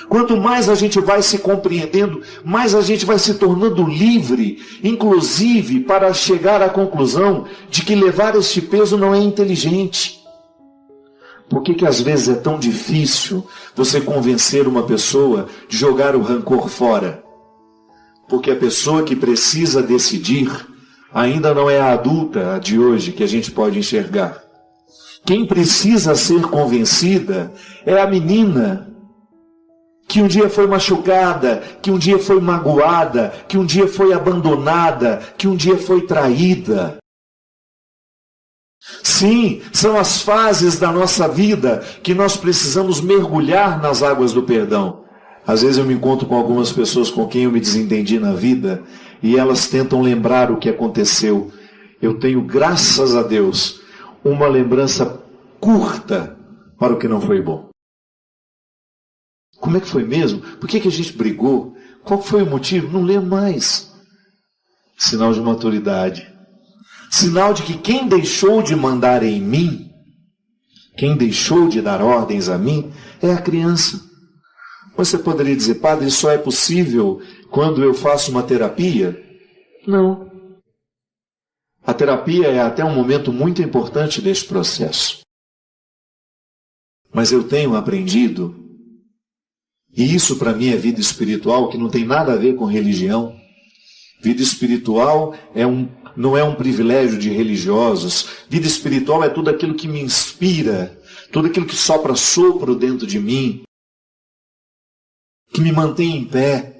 Quanto mais a gente vai se compreendendo, mais a gente vai se tornando livre, inclusive para chegar à conclusão de que levar este peso não é inteligente. Por que às vezes é tão difícil você convencer uma pessoa de jogar o rancor fora? Porque a pessoa que precisa decidir ainda não é a adulta de hoje que a gente pode enxergar. Quem precisa ser convencida é a menina que um dia foi machucada, que um dia foi magoada, que um dia foi abandonada, que um dia foi traída. Sim, são as fases da nossa vida que nós precisamos mergulhar nas águas do perdão. Às vezes eu me encontro com algumas pessoas com quem eu me desentendi na vida e elas tentam lembrar o que aconteceu. Eu tenho, graças a Deus, uma lembrança curta para o que não foi bom. Como é que foi mesmo? Por que a gente brigou? Qual foi o motivo? Não lembro mais. Sinal de maturidade. Sinal de que quem deixou de mandar em mim, quem deixou de dar ordens a mim, é a criança. Você poderia dizer, padre, isso só é possível quando eu faço uma terapia? Não. A terapia é até um momento muito importante deste processo. Mas eu tenho aprendido, e isso para mim é vida espiritual, que não tem nada a ver com religião. Vida espiritual não é um privilégio de religiosos. Vida espiritual é tudo aquilo que me inspira, tudo aquilo que sopra sopro dentro de mim, que me mantém em pé.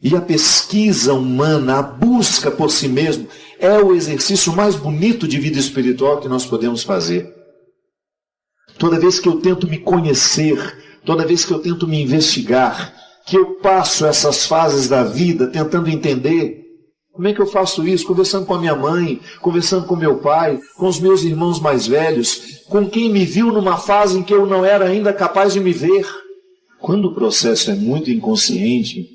E a pesquisa humana, a busca por si mesmo, é o exercício mais bonito de vida espiritual que nós podemos fazer. Toda vez que eu tento me conhecer, toda vez que eu tento me investigar, que eu passo essas fases da vida tentando entender, como é que eu faço isso? Conversando com a minha mãe, conversando com meu pai, com os meus irmãos mais velhos, com quem me viu numa fase em que eu não era ainda capaz de me ver. Quando o processo é muito inconsciente,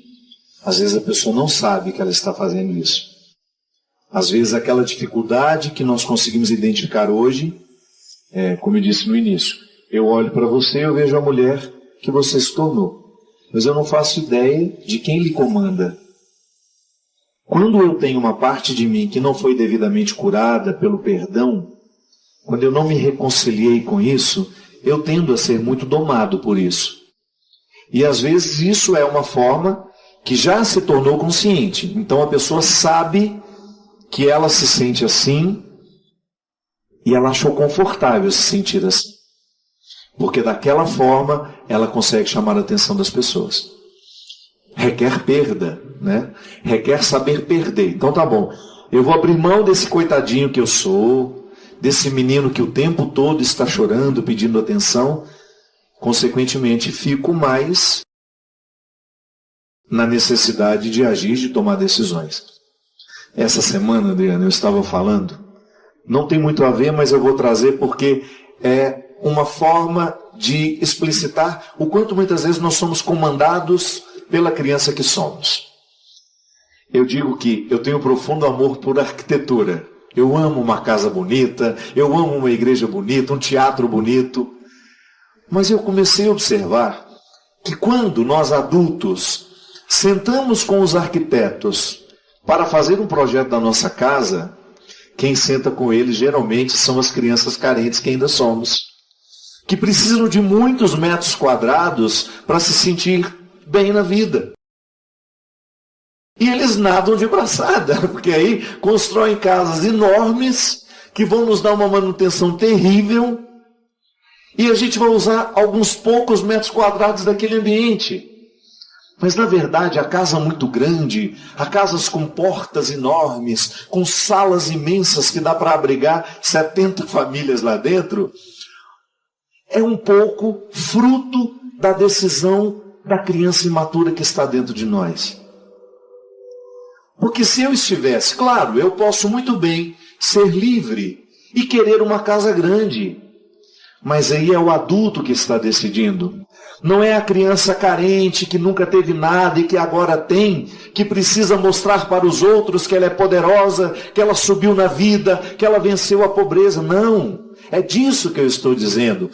às vezes a pessoa não sabe que ela está fazendo isso. Às vezes aquela dificuldade que nós conseguimos identificar hoje, como eu disse no início, eu olho para você e eu vejo a mulher que você se tornou, mas eu não faço ideia de quem lhe comanda. Quando eu tenho uma parte de mim que não foi devidamente curada pelo perdão, quando eu não me reconciliei com isso, eu tendo a ser muito domado por isso. E às vezes isso é uma forma que já se tornou consciente. Então a pessoa sabe que ela se sente assim e ela achou confortável se sentir assim. Porque daquela forma ela consegue chamar a atenção das pessoas. Requer perda, né? Requer saber perder. Então tá bom, eu vou abrir mão desse coitadinho que eu sou, desse menino que o tempo todo está chorando, pedindo atenção. Consequentemente, fico mais na necessidade de agir, de tomar decisões. Essa semana, Adriana, eu estava falando, não tem muito a ver, mas eu vou trazer porque é uma forma de explicitar o quanto muitas vezes nós somos comandados pela criança que somos. Eu digo que eu tenho um profundo amor por arquitetura. Eu amo uma casa bonita, eu amo uma igreja bonita, um teatro bonito. Mas eu comecei a observar que quando nós adultos sentamos com os arquitetos para fazer um projeto da nossa casa, quem senta com eles geralmente são as crianças carentes que ainda somos, que precisam de muitos metros quadrados para se sentir bem na vida. E eles nadam de braçada, porque aí constroem casas enormes que vão nos dar uma manutenção terrível e a gente vai usar alguns poucos metros quadrados daquele ambiente. Mas na verdade a casa muito grande, a casas com portas enormes, com salas imensas que dá para abrigar 70 famílias lá dentro, é um pouco fruto da decisão da criança imatura que está dentro de nós. Porque se eu estivesse, claro, eu posso muito bem ser livre e querer uma casa grande. Mas aí é o adulto que está decidindo. Não é a criança carente que nunca teve nada e que agora tem, que precisa mostrar para os outros que ela é poderosa, que ela subiu na vida, que ela venceu a pobreza. Não, é disso que eu estou dizendo.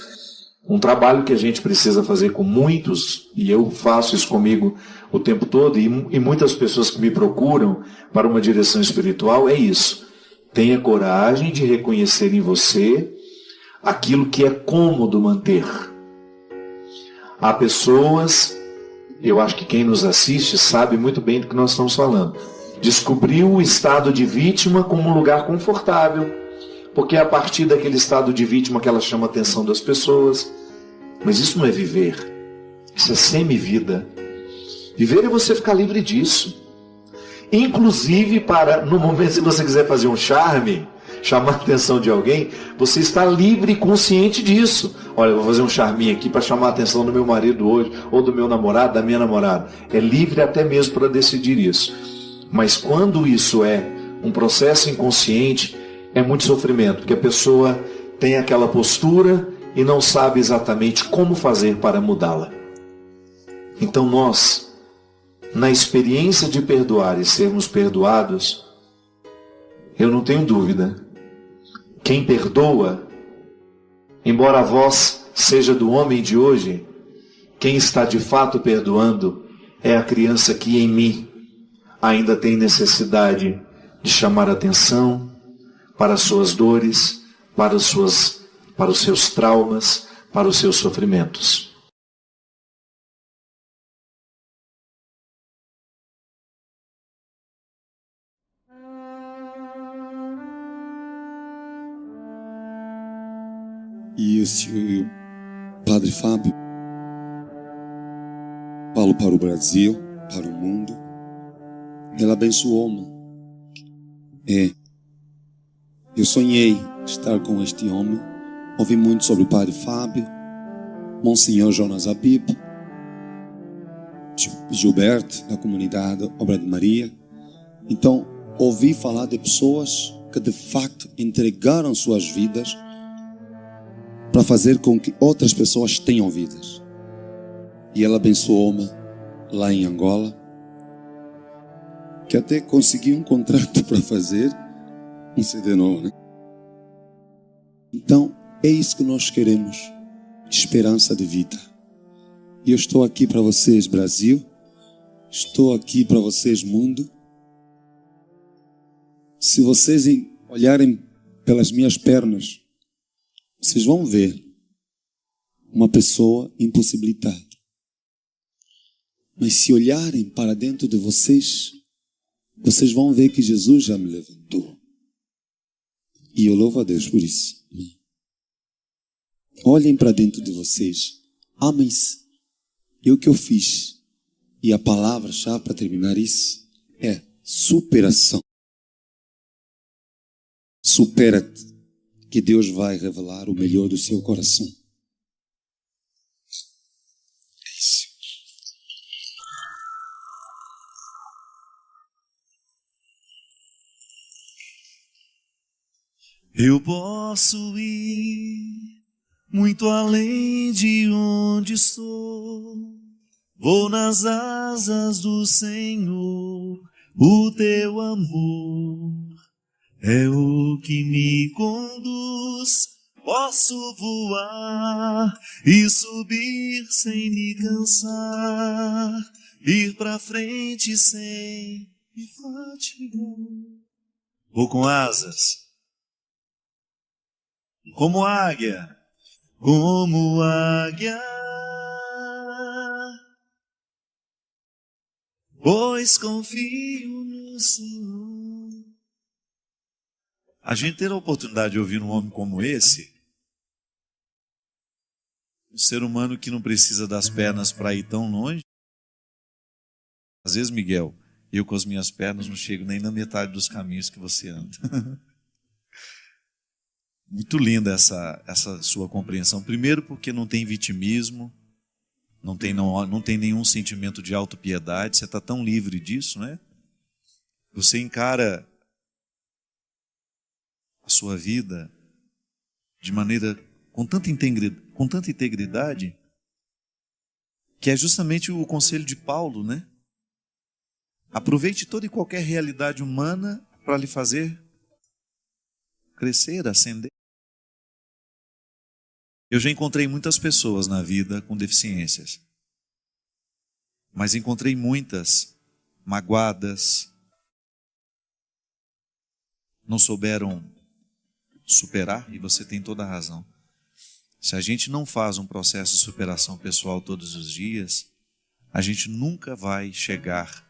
Um trabalho que a gente precisa fazer com muitos, e eu faço isso comigo o tempo todo, e muitas pessoas que me procuram para uma direção espiritual, é isso. Tenha coragem de reconhecer em você aquilo que é cômodo manter. Há pessoas, eu acho que quem nos assiste sabe muito bem do que nós estamos falando, descobriu o estado de vítima como um lugar confortável, porque é a partir daquele estado de vítima que ela chama a atenção das pessoas. Mas isso não é viver, isso é semi-vida. Viver é você ficar livre disso. Inclusive para, no momento se você quiser fazer um charme, chamar a atenção de alguém, você está livre e consciente disso. Olha, eu vou fazer um charminho aqui para chamar a atenção do meu marido hoje, ou do meu namorado, da minha namorada. É livre até mesmo para decidir isso. Mas quando isso é um processo inconsciente, é muito sofrimento, porque a pessoa tem aquela postura e não sabe exatamente como fazer para mudá-la. Então nós, na experiência de perdoar e sermos perdoados, eu não tenho dúvida, quem perdoa, embora a voz seja do homem de hoje, quem está de fato perdoando é a criança que em mim ainda tem necessidade de chamar atenção para as suas dores, para os seus traumas, para os seus sofrimentos. E esse Padre Fábio, falo para o Brasil, para o mundo, ele abençoou-me. Eu sonhei estar com este homem, ouvi muito sobre o Padre Fábio, Monsenhor Jonas Abib, Gilberto, da comunidade Obra de Maria. Então, ouvi falar de pessoas que de facto entregaram suas vidas para fazer com que outras pessoas tenham vidas. E ele abençoou-me lá em Angola, que até consegui um contrato para fazer um CD novo, né? Então, é isso que nós queremos, esperança de vida. E eu estou aqui para vocês, Brasil, estou aqui para vocês, mundo. Se vocês olharem pelas minhas pernas, vocês vão ver uma pessoa impossibilitada. Mas se olharem para dentro de vocês, vocês vão ver que Jesus já me levantou. E eu louvo a Deus por isso. Olhem para dentro de vocês. Amem-se. E o que eu fiz? E a palavra-chave para terminar isso é superação. Supera-te, que Deus vai revelar o melhor do seu coração. É isso. Eu posso ir muito além de onde estou. Vou nas asas do Senhor, o teu amor é o que me conduz. Posso voar e subir sem me cansar, ir pra frente sem me fatigar. Vou com asas, como águia, pois confio no Senhor. A gente ter a oportunidade de ouvir um homem como esse, um ser humano que não precisa das pernas para ir tão longe. Às vezes, Miguel, eu com as minhas pernas não chego nem na metade dos caminhos que você anda. Muito linda essa sua compreensão. Primeiro porque não tem vitimismo, não tem nenhum sentimento de autopiedade, você está tão livre disso, né? Você encara a sua vida de maneira com tanta integridade, que é justamente o conselho de Paulo, né? Aproveite toda e qualquer realidade humana para lhe fazer crescer, ascender. Eu já encontrei muitas pessoas na vida com deficiências, mas encontrei muitas magoadas, não souberam superar, e você tem toda a razão. Se a gente não faz um processo de superação pessoal todos os dias, a gente nunca vai chegar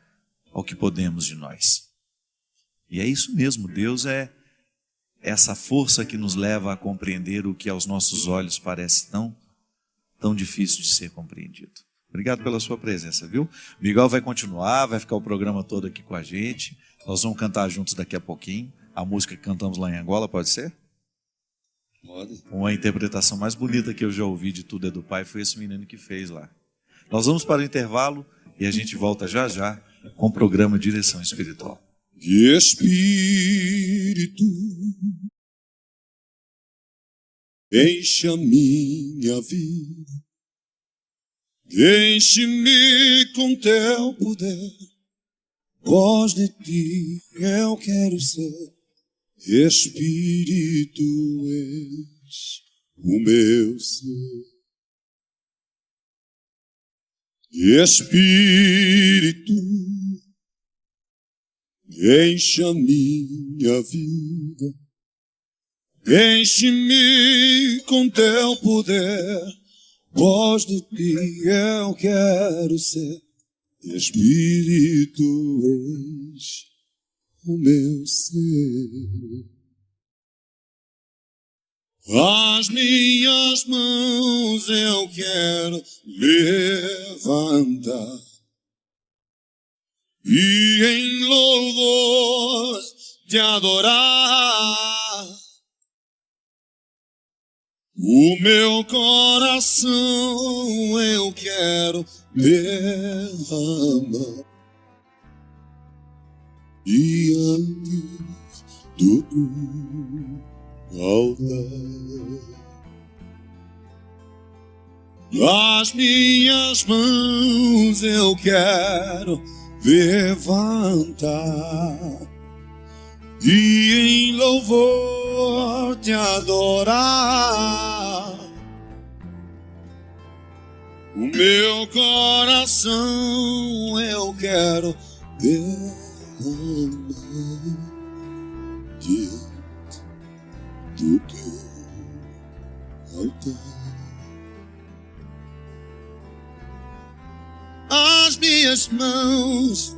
ao que podemos de nós. E é isso mesmo, Deus é essa força que nos leva a compreender o que aos nossos olhos parece tão difícil de ser compreendido. Obrigado pela sua presença, viu? Miguel vai continuar, vai ficar o programa todo aqui com a gente. Nós vamos cantar juntos daqui a pouquinho. A música que cantamos lá em Angola, pode ser? Pode. Uma interpretação mais bonita que eu já ouvi de Tudo é do Pai foi esse menino que fez lá. Nós vamos para o intervalo e a gente volta já já com o programa Direção Espiritual. De Espírito, enche a minha vida, enche-me com teu poder, voz de ti eu quero ser. Espírito, enche o meu ser. Espírito, enche a minha vida, enche-me com teu poder, voz de ti eu quero ser. Espírito, enche o meu ser. As minhas mãos eu quero levantar e em louvor te adorar. O meu coração eu quero derramar diante do teu altar. As minhas mãos eu quero levantar e em louvor te adorar. O meu coração eu quero derramar diante do teu altar. As minhas mãos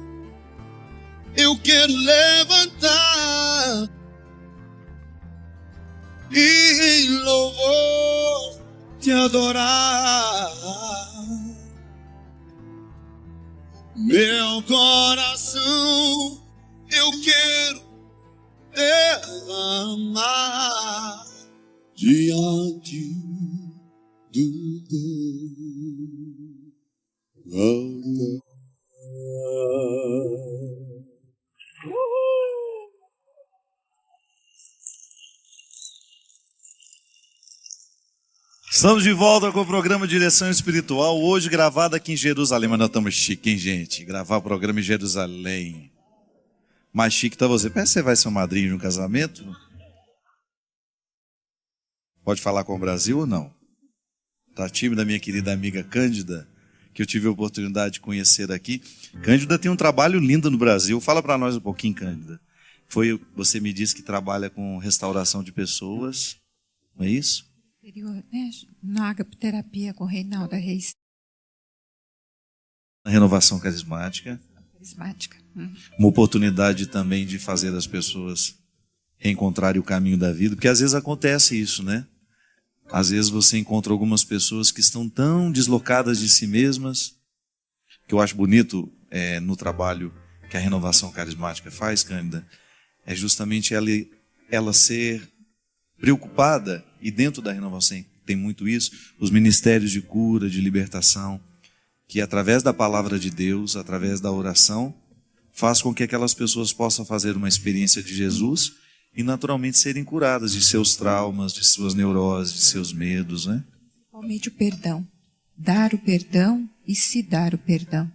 eu quero levantar e em louvor te adorar. Meu coração eu quero derramar diante do teu altar. Estamos de volta com o programa Direção Espiritual, hoje gravado aqui em Jerusalém. Mas nós estamos chiques, hein, gente? Gravar o programa em Jerusalém. Mais chique tá você. Parece que você vai ser um madrinho de um casamento? Pode falar com o Brasil ou não? Tá tímida, minha querida amiga Cândida, que eu tive a oportunidade de conhecer aqui. Cândida tem um trabalho lindo no Brasil. Fala para nós um pouquinho, Cândida. Você me disse que trabalha com restauração de pessoas, não é isso? Né? Na agapoterapia com Reinalda Reis. A renovação carismática. Uma oportunidade também de fazer as pessoas reencontrarem o caminho da vida, porque às vezes acontece isso, né? Às vezes você encontra algumas pessoas que estão tão deslocadas de si mesmas, que eu acho bonito no trabalho que a renovação carismática faz, Cândida, é justamente ela ser preocupada, e dentro da renovação tem muito isso, os ministérios de cura, de libertação, que através da palavra de Deus, através da oração, faz com que aquelas pessoas possam fazer uma experiência de Jesus e naturalmente serem curadas de seus traumas, de suas neuroses, de seus medos, né? Principalmente o perdão. Dar o perdão e se dar o perdão.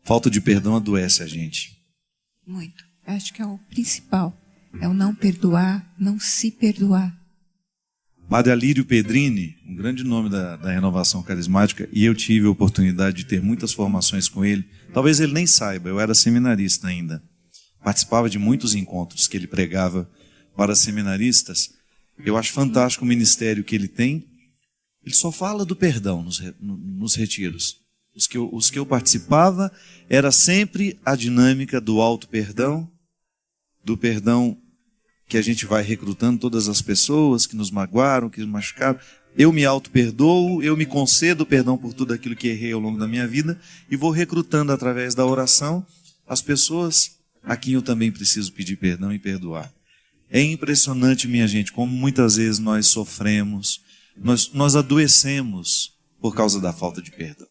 Falta de perdão adoece a gente. Muito. Acho que é o principal. É o não perdoar, não se perdoar. Padre Alírio Pedrini, um grande nome da renovação carismática, e eu tive a oportunidade de ter muitas formações com ele. Talvez ele nem saiba, eu era seminarista ainda. Participava de muitos encontros que ele pregava para seminaristas. Eu acho fantástico o ministério que ele tem. Ele só fala do perdão nos retiros. Os que eu participava era sempre a dinâmica do auto-perdão, do perdão que a gente vai recrutando todas as pessoas que nos magoaram, que nos machucaram. Eu me auto-perdoo, eu me concedo perdão por tudo aquilo que errei ao longo da minha vida e vou recrutando através da oração as pessoas a quem eu também preciso pedir perdão e perdoar. É impressionante, minha gente, como muitas vezes nós sofremos, nós adoecemos por causa da falta de perdão.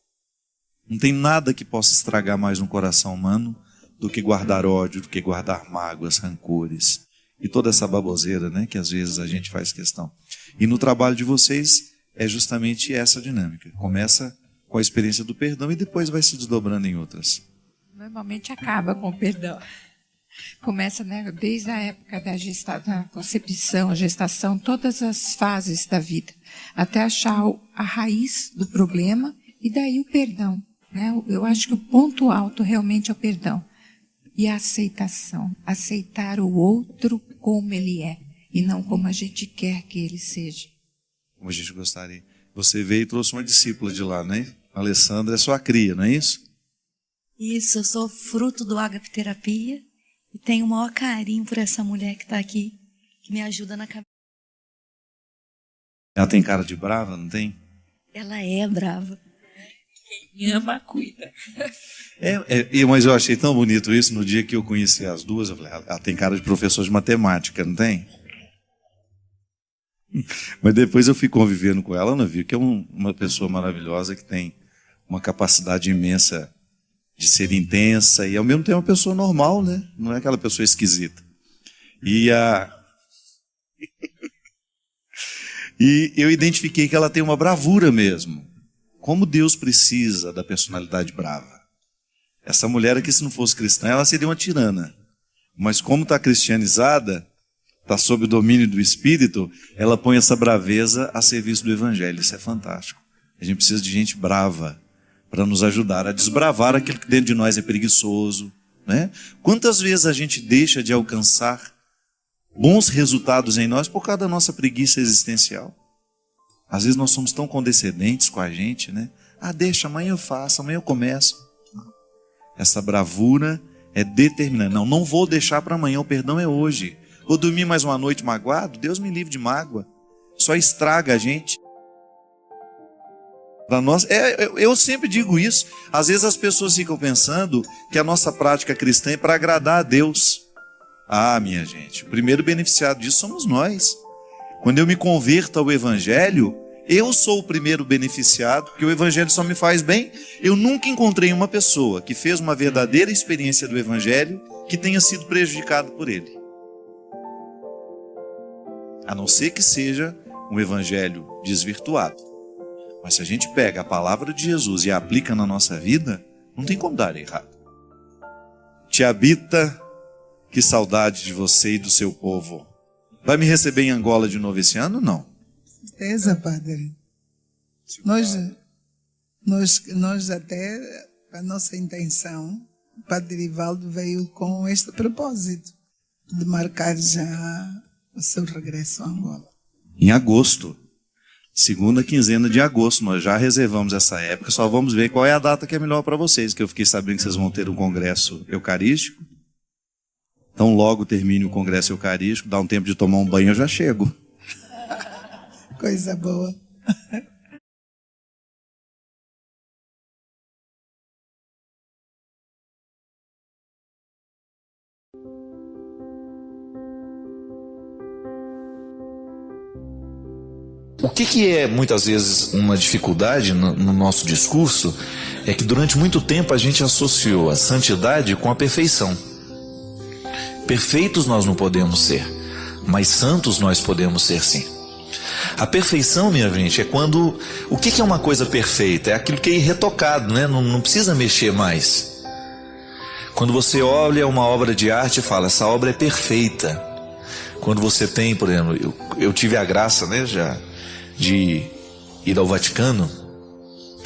Não tem nada que possa estragar mais um coração humano do que guardar ódio, do que guardar mágoas, rancores e toda essa baboseira, né, que às vezes a gente faz questão. E no trabalho de vocês é justamente essa dinâmica. Começa com a experiência do perdão e depois vai se desdobrando em outras. Normalmente acaba com o perdão. Começa, né, desde a época da concepção, a gestação, todas as fases da vida, até achar a raiz do problema e daí o perdão. Né? Eu acho que o ponto alto realmente é o perdão. E a aceitação. Aceitar o outro como ele é e não como a gente quer que ele seja. Como a gente gostaria. Você veio e trouxe uma discípula de lá, né? A Alessandra é sua cria, não é isso? Isso, eu sou fruto do Agapoterapia e tenho o maior carinho por essa mulher que está aqui, que me ajuda na cabeça. Ela tem cara de brava, não tem? Ela é brava. Quem ama, cuida. Mas eu achei tão bonito isso no dia que eu conheci as duas. Eu falei, ela tem cara de professor de matemática, não tem? Mas depois eu fui convivendo com ela, eu vi que é uma pessoa maravilhosa que tem uma capacidade imensa de ser intensa e ao mesmo tempo uma pessoa normal, né? Não é aquela pessoa esquisita. E eu identifiquei que ela tem uma bravura mesmo. Como Deus precisa da personalidade brava. Essa mulher aqui, se não fosse cristã, ela seria uma tirana. Mas como está cristianizada, está sob o domínio do Espírito, ela põe essa braveza a serviço do Evangelho. Isso é fantástico. A gente precisa de gente brava para nos ajudar a desbravar aquilo que dentro de nós é preguiçoso, né? Quantas vezes a gente deixa de alcançar bons resultados em nós por causa da nossa preguiça existencial? Às vezes nós somos tão condescendentes com a gente, né? Deixa, amanhã eu faço, amanhã eu começo. Essa bravura é determinante. Não vou deixar para amanhã, o perdão é hoje. Vou dormir mais uma noite magoado? Deus me livre de mágoa. Só estraga a gente. Para nós, eu sempre digo isso. Às vezes as pessoas ficam pensando que a nossa prática cristã é para agradar a Deus. Minha gente, o primeiro beneficiado disso somos nós. Quando eu me converto ao Evangelho, eu sou o primeiro beneficiado, porque o Evangelho só me faz bem. Eu nunca encontrei uma pessoa que fez uma verdadeira experiência do Evangelho que tenha sido prejudicado por ele. A não ser que seja um Evangelho desvirtuado. Mas se a gente pega a palavra de Jesus e a aplica na nossa vida, não tem como dar errado. Te habita Que saudade de você e do seu povo. Vai me receber em Angola de novo esse ano? Não. Certeza, padre. Nós até, a nossa intenção, o padre Rivaldo veio com este propósito, de marcar já o seu regresso a Angola. Em agosto. Segunda quinzena de agosto. Nós já reservamos essa época. Só vamos ver qual é a data que é melhor para vocês, que eu fiquei sabendo que vocês vão ter um congresso eucarístico. Então logo termine o congresso eucarístico, dá um tempo de tomar um banho, eu já chego. Coisa boa. O que é muitas vezes uma dificuldade no nosso discurso é que durante muito tempo a gente associou a santidade com a perfeição. Perfeitos nós não podemos ser, mas santos nós podemos ser sim. A perfeição, minha gente, é quando... O que é uma coisa perfeita? É aquilo que é irretocado, né? Não precisa mexer mais. Quando você olha uma obra de arte e fala, essa obra é perfeita. Quando você tem, por exemplo, eu tive a graça, né, já de ir ao Vaticano.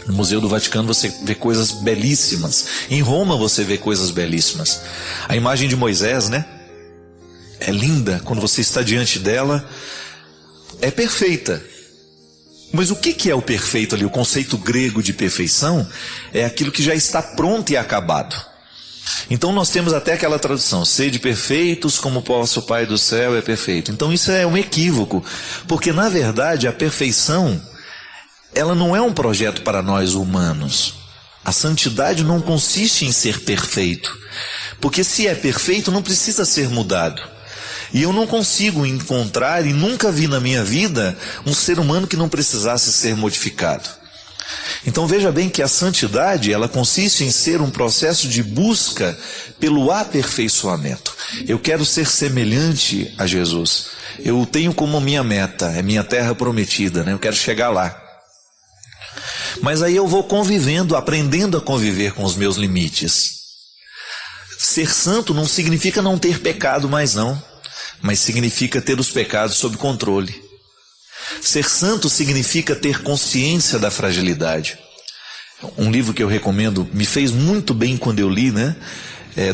No Museu do Vaticano você vê coisas belíssimas. Em Roma você vê coisas belíssimas. A imagem de Moisés, né? É linda. Quando você está diante dela, é perfeita. Mas o que é o perfeito ali? O conceito grego de perfeição é aquilo que já está pronto e acabado. Então nós temos até aquela tradução, sede perfeitos como o vosso Pai do céu é perfeito. Então isso é um equívoco, porque na verdade a perfeição, ela não é um projeto para nós humanos. A santidade não consiste em ser perfeito, porque se é perfeito não precisa ser mudado. E eu não consigo encontrar, e nunca vi na minha vida, um ser humano que não precisasse ser modificado. Então veja bem que a santidade, ela consiste em ser um processo de busca pelo aperfeiçoamento. Eu quero ser semelhante a Jesus. Eu tenho como minha meta, é minha terra prometida, né? Eu quero chegar lá. Mas aí eu vou convivendo, aprendendo a conviver com os meus limites. Ser santo não significa não ter pecado mais não, mas significa ter os pecados sob controle. Ser santo significa ter consciência da fragilidade. Um livro que eu recomendo, me fez muito bem quando eu li, né?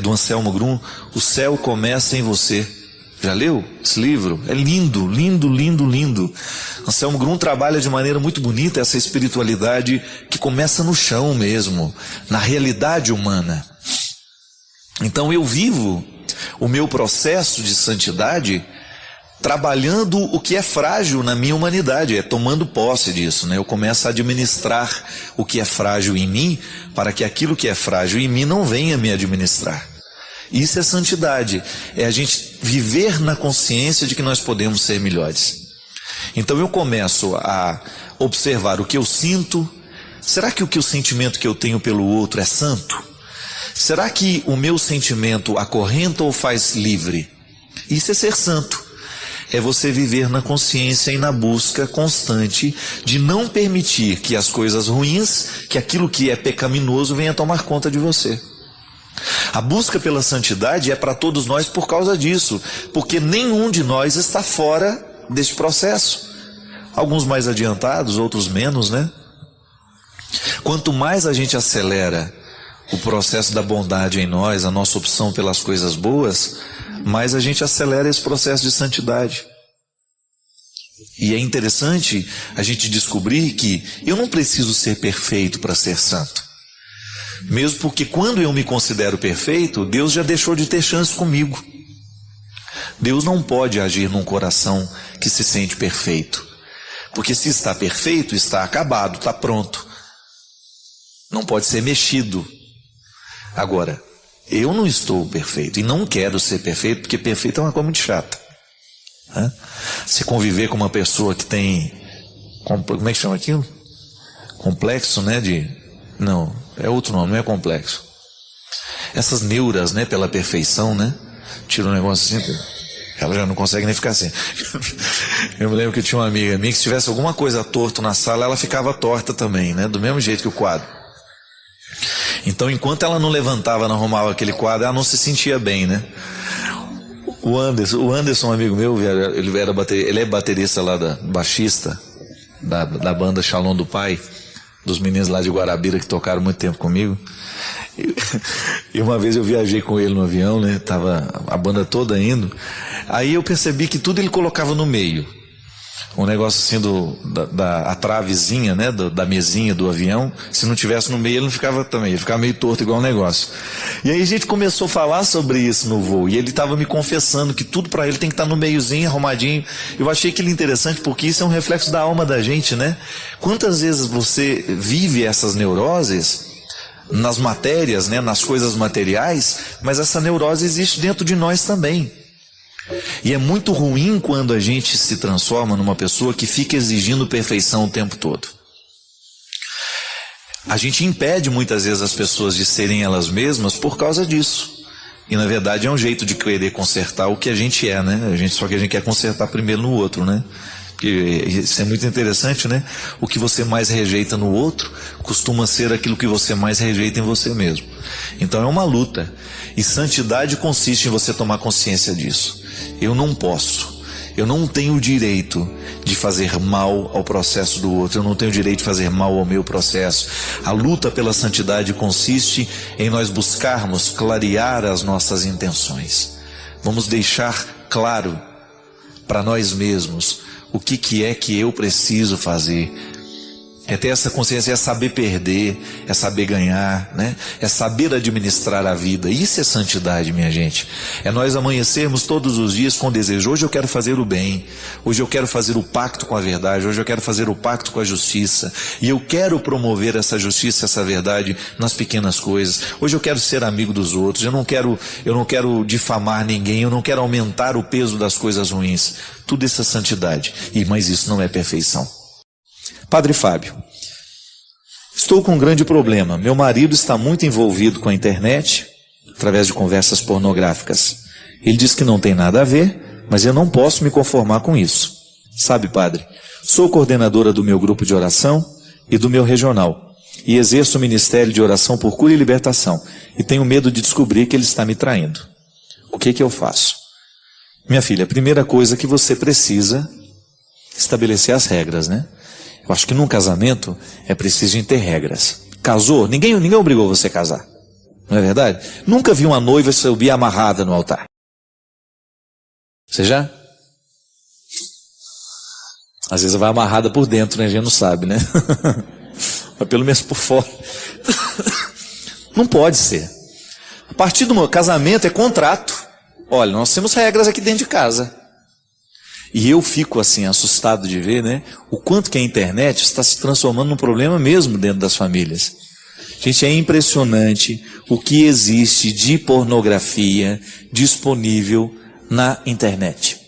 Do Anselmo Grum, O Céu Começa em Você. Já leu esse livro? É lindo, lindo, lindo, lindo. Anselmo Grum trabalha de maneira muito bonita essa espiritualidade que começa no chão mesmo, na realidade humana. Então eu vivo o meu processo de santidade trabalhando o que é frágil na minha humanidade, tomando posse disso, né? Eu começo a administrar o que é frágil em mim, para que aquilo que é frágil em mim não venha me administrar. Isso é santidade, é a gente viver na consciência de que nós podemos ser melhores. Então eu começo a observar o que eu sinto. Será que o sentimento que eu tenho pelo outro é santo? Será que o meu sentimento acorrenta ou faz livre? Isso é ser santo. É você viver na consciência e na busca constante de não permitir que as coisas ruins, que aquilo que é pecaminoso venha tomar conta de você. A busca pela santidade é para todos nós por causa disso, porque nenhum de nós está fora deste processo. Alguns mais adiantados, outros menos, né? Quanto mais a gente acelera o processo da bondade em nós, a nossa opção pelas coisas boas, mais a gente acelera esse processo de santidade. E é interessante a gente descobrir que eu não preciso ser perfeito para ser santo. Mesmo porque quando eu me considero perfeito, Deus já deixou de ter chance comigo. Deus não pode agir num coração que se sente perfeito. Porque se está perfeito, está acabado, está pronto. Não pode ser mexido. Agora, eu não estou perfeito e não quero ser perfeito, porque perfeito é uma coisa muito chata. Se conviver com uma pessoa que tem, como é que chama aquilo? Complexo, né? Não, é outro nome, não é complexo. Essas neuras, né? Pela perfeição, né? Tira um negócio assim, ela já não consegue nem ficar assim. Eu me lembro que tinha uma amiga minha que se tivesse alguma coisa torto na sala, ela ficava torta também, né? Do mesmo jeito que o quadro. Então, enquanto ela não levantava, não arrumava aquele quadro, ela não se sentia bem, né? O Anderson, um amigo meu, ele é baterista lá, baixista da banda Shalom do Pai, dos meninos lá de Guarabira que tocaram muito tempo comigo. E uma vez eu viajei com ele no avião, né? Tava a banda toda indo. Aí eu percebi que tudo ele colocava no meio. Um negócio assim a travezinha, né? Da mesinha do avião. Se não tivesse no meio, ele não ficava também. Ele ficava meio torto igual um negócio. E aí a gente começou a falar sobre isso no voo. E ele estava me confessando que tudo para ele tem que estar no meiozinho, arrumadinho. Eu achei aquilo interessante porque isso é um reflexo da alma da gente, né? Quantas vezes você vive essas neuroses nas matérias, né? Nas coisas materiais, mas essa neurose existe dentro de nós também. E é muito ruim quando a gente se transforma numa pessoa que fica exigindo perfeição o tempo todo. A gente impede muitas vezes as pessoas de serem elas mesmas por causa disso. E na verdade é um jeito de querer consertar o que a gente é, né? Só que a gente quer consertar primeiro no outro, né? Porque isso é muito interessante, né? O que você mais rejeita no outro costuma ser aquilo que você mais rejeita em você mesmo. Então é uma luta. E santidade consiste em você tomar consciência disso. Eu não posso, eu não tenho o direito de fazer mal ao processo do outro, eu não tenho o direito de fazer mal ao meu processo. A luta pela santidade consiste em nós buscarmos clarear as nossas intenções. Vamos deixar claro para nós mesmos o que é que eu preciso fazer. É ter essa consciência, é saber perder, é saber ganhar, né? É saber administrar a vida. Isso é santidade, minha gente. É nós amanhecermos todos os dias com desejo. Hoje eu quero fazer o bem. Hoje eu quero fazer o pacto com a verdade. Hoje eu quero fazer o pacto com a justiça. E eu quero promover essa justiça, essa verdade nas pequenas coisas. Hoje eu quero ser amigo dos outros. Eu não quero difamar ninguém. Eu não quero aumentar o peso das coisas ruins. Tudo isso é santidade. Mas isso não é perfeição. Padre Fábio, estou com um grande problema. Meu marido está muito envolvido com a internet, através de conversas pornográficas. Ele diz que não tem nada a ver, mas eu não posso me conformar com isso. Sabe, padre, sou coordenadora do meu grupo de oração e do meu regional, e exerço o ministério de oração por cura e libertação, e tenho medo de descobrir que ele está me traindo. O que eu faço? Minha filha, a primeira coisa que você precisa estabelecer as regras, né? Eu acho que num casamento é preciso ter regras. Casou? Ninguém obrigou você a casar. Não é verdade? Nunca vi uma noiva subir amarrada no altar. Você já? Às vezes vai amarrada por dentro, né? A gente não sabe, né? Mas pelo menos por fora. Não pode ser. A partir do meu casamento é contrato. Olha, nós temos regras aqui dentro de casa. E eu fico assim assustado de ver, né, o quanto que a internet está se transformando num problema mesmo dentro das famílias. Gente, é impressionante o que existe de pornografia disponível na internet.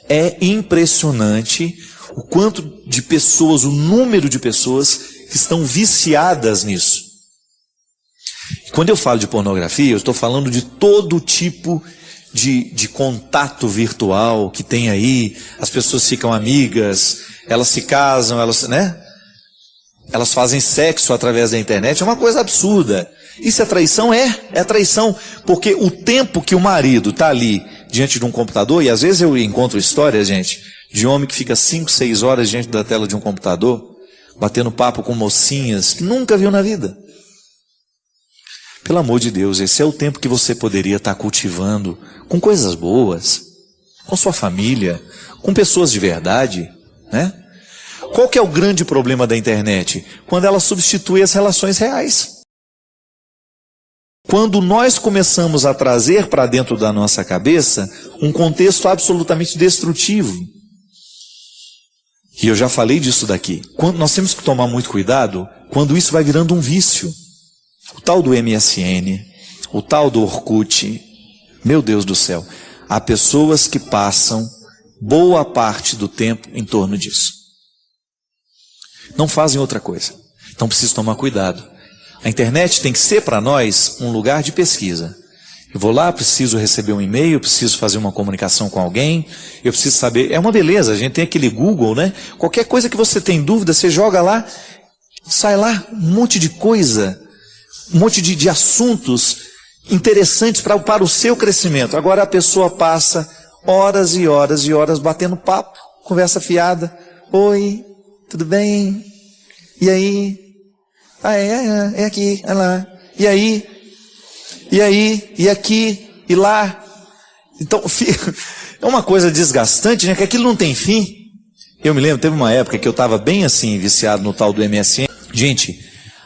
É impressionante o quanto de pessoas, o número de pessoas que estão viciadas nisso. E quando eu falo de pornografia, eu estou falando de todo tipo de contato virtual que tem aí. As pessoas ficam amigas, elas se casam, elas fazem sexo através da internet. É uma coisa absurda. Isso é traição? É traição, porque o tempo que o marido está ali diante de um computador, e às vezes eu encontro histórias, gente, de homem que fica 5, 6 horas diante da tela de um computador, batendo papo com mocinhas que nunca viu na vida. Pelo amor de Deus, esse é o tempo que você poderia estar cultivando com coisas boas, com sua família, com pessoas de verdade, né? Qual que é o grande problema da internet? Quando ela substitui as relações reais. Quando nós começamos a trazer para dentro da nossa cabeça um contexto absolutamente destrutivo. E eu já falei disso daqui. Nós temos que tomar muito cuidado quando isso vai virando um vício. O tal do MSN, o tal do Orkut, meu Deus do céu, há pessoas que passam boa parte do tempo em torno disso. Não fazem outra coisa. Então preciso tomar cuidado. A internet tem que ser para nós um lugar de pesquisa. Eu vou lá, preciso receber um e-mail, preciso fazer uma comunicação com alguém, eu preciso saber. É uma beleza, a gente tem aquele Google, né? Qualquer coisa que você tem dúvida, você joga lá, sai lá um monte de coisa, um monte de assuntos interessantes para o seu crescimento. Agora a pessoa passa horas e horas e horas batendo papo, conversa fiada. Oi, tudo bem? E aí? Ah, é aqui, é lá. E aí? E aí? E aqui? E lá? Então, é uma coisa desgastante, né? Que aquilo não tem fim. Eu me lembro, teve uma época que eu estava bem assim, viciado no tal do MSN. Gente,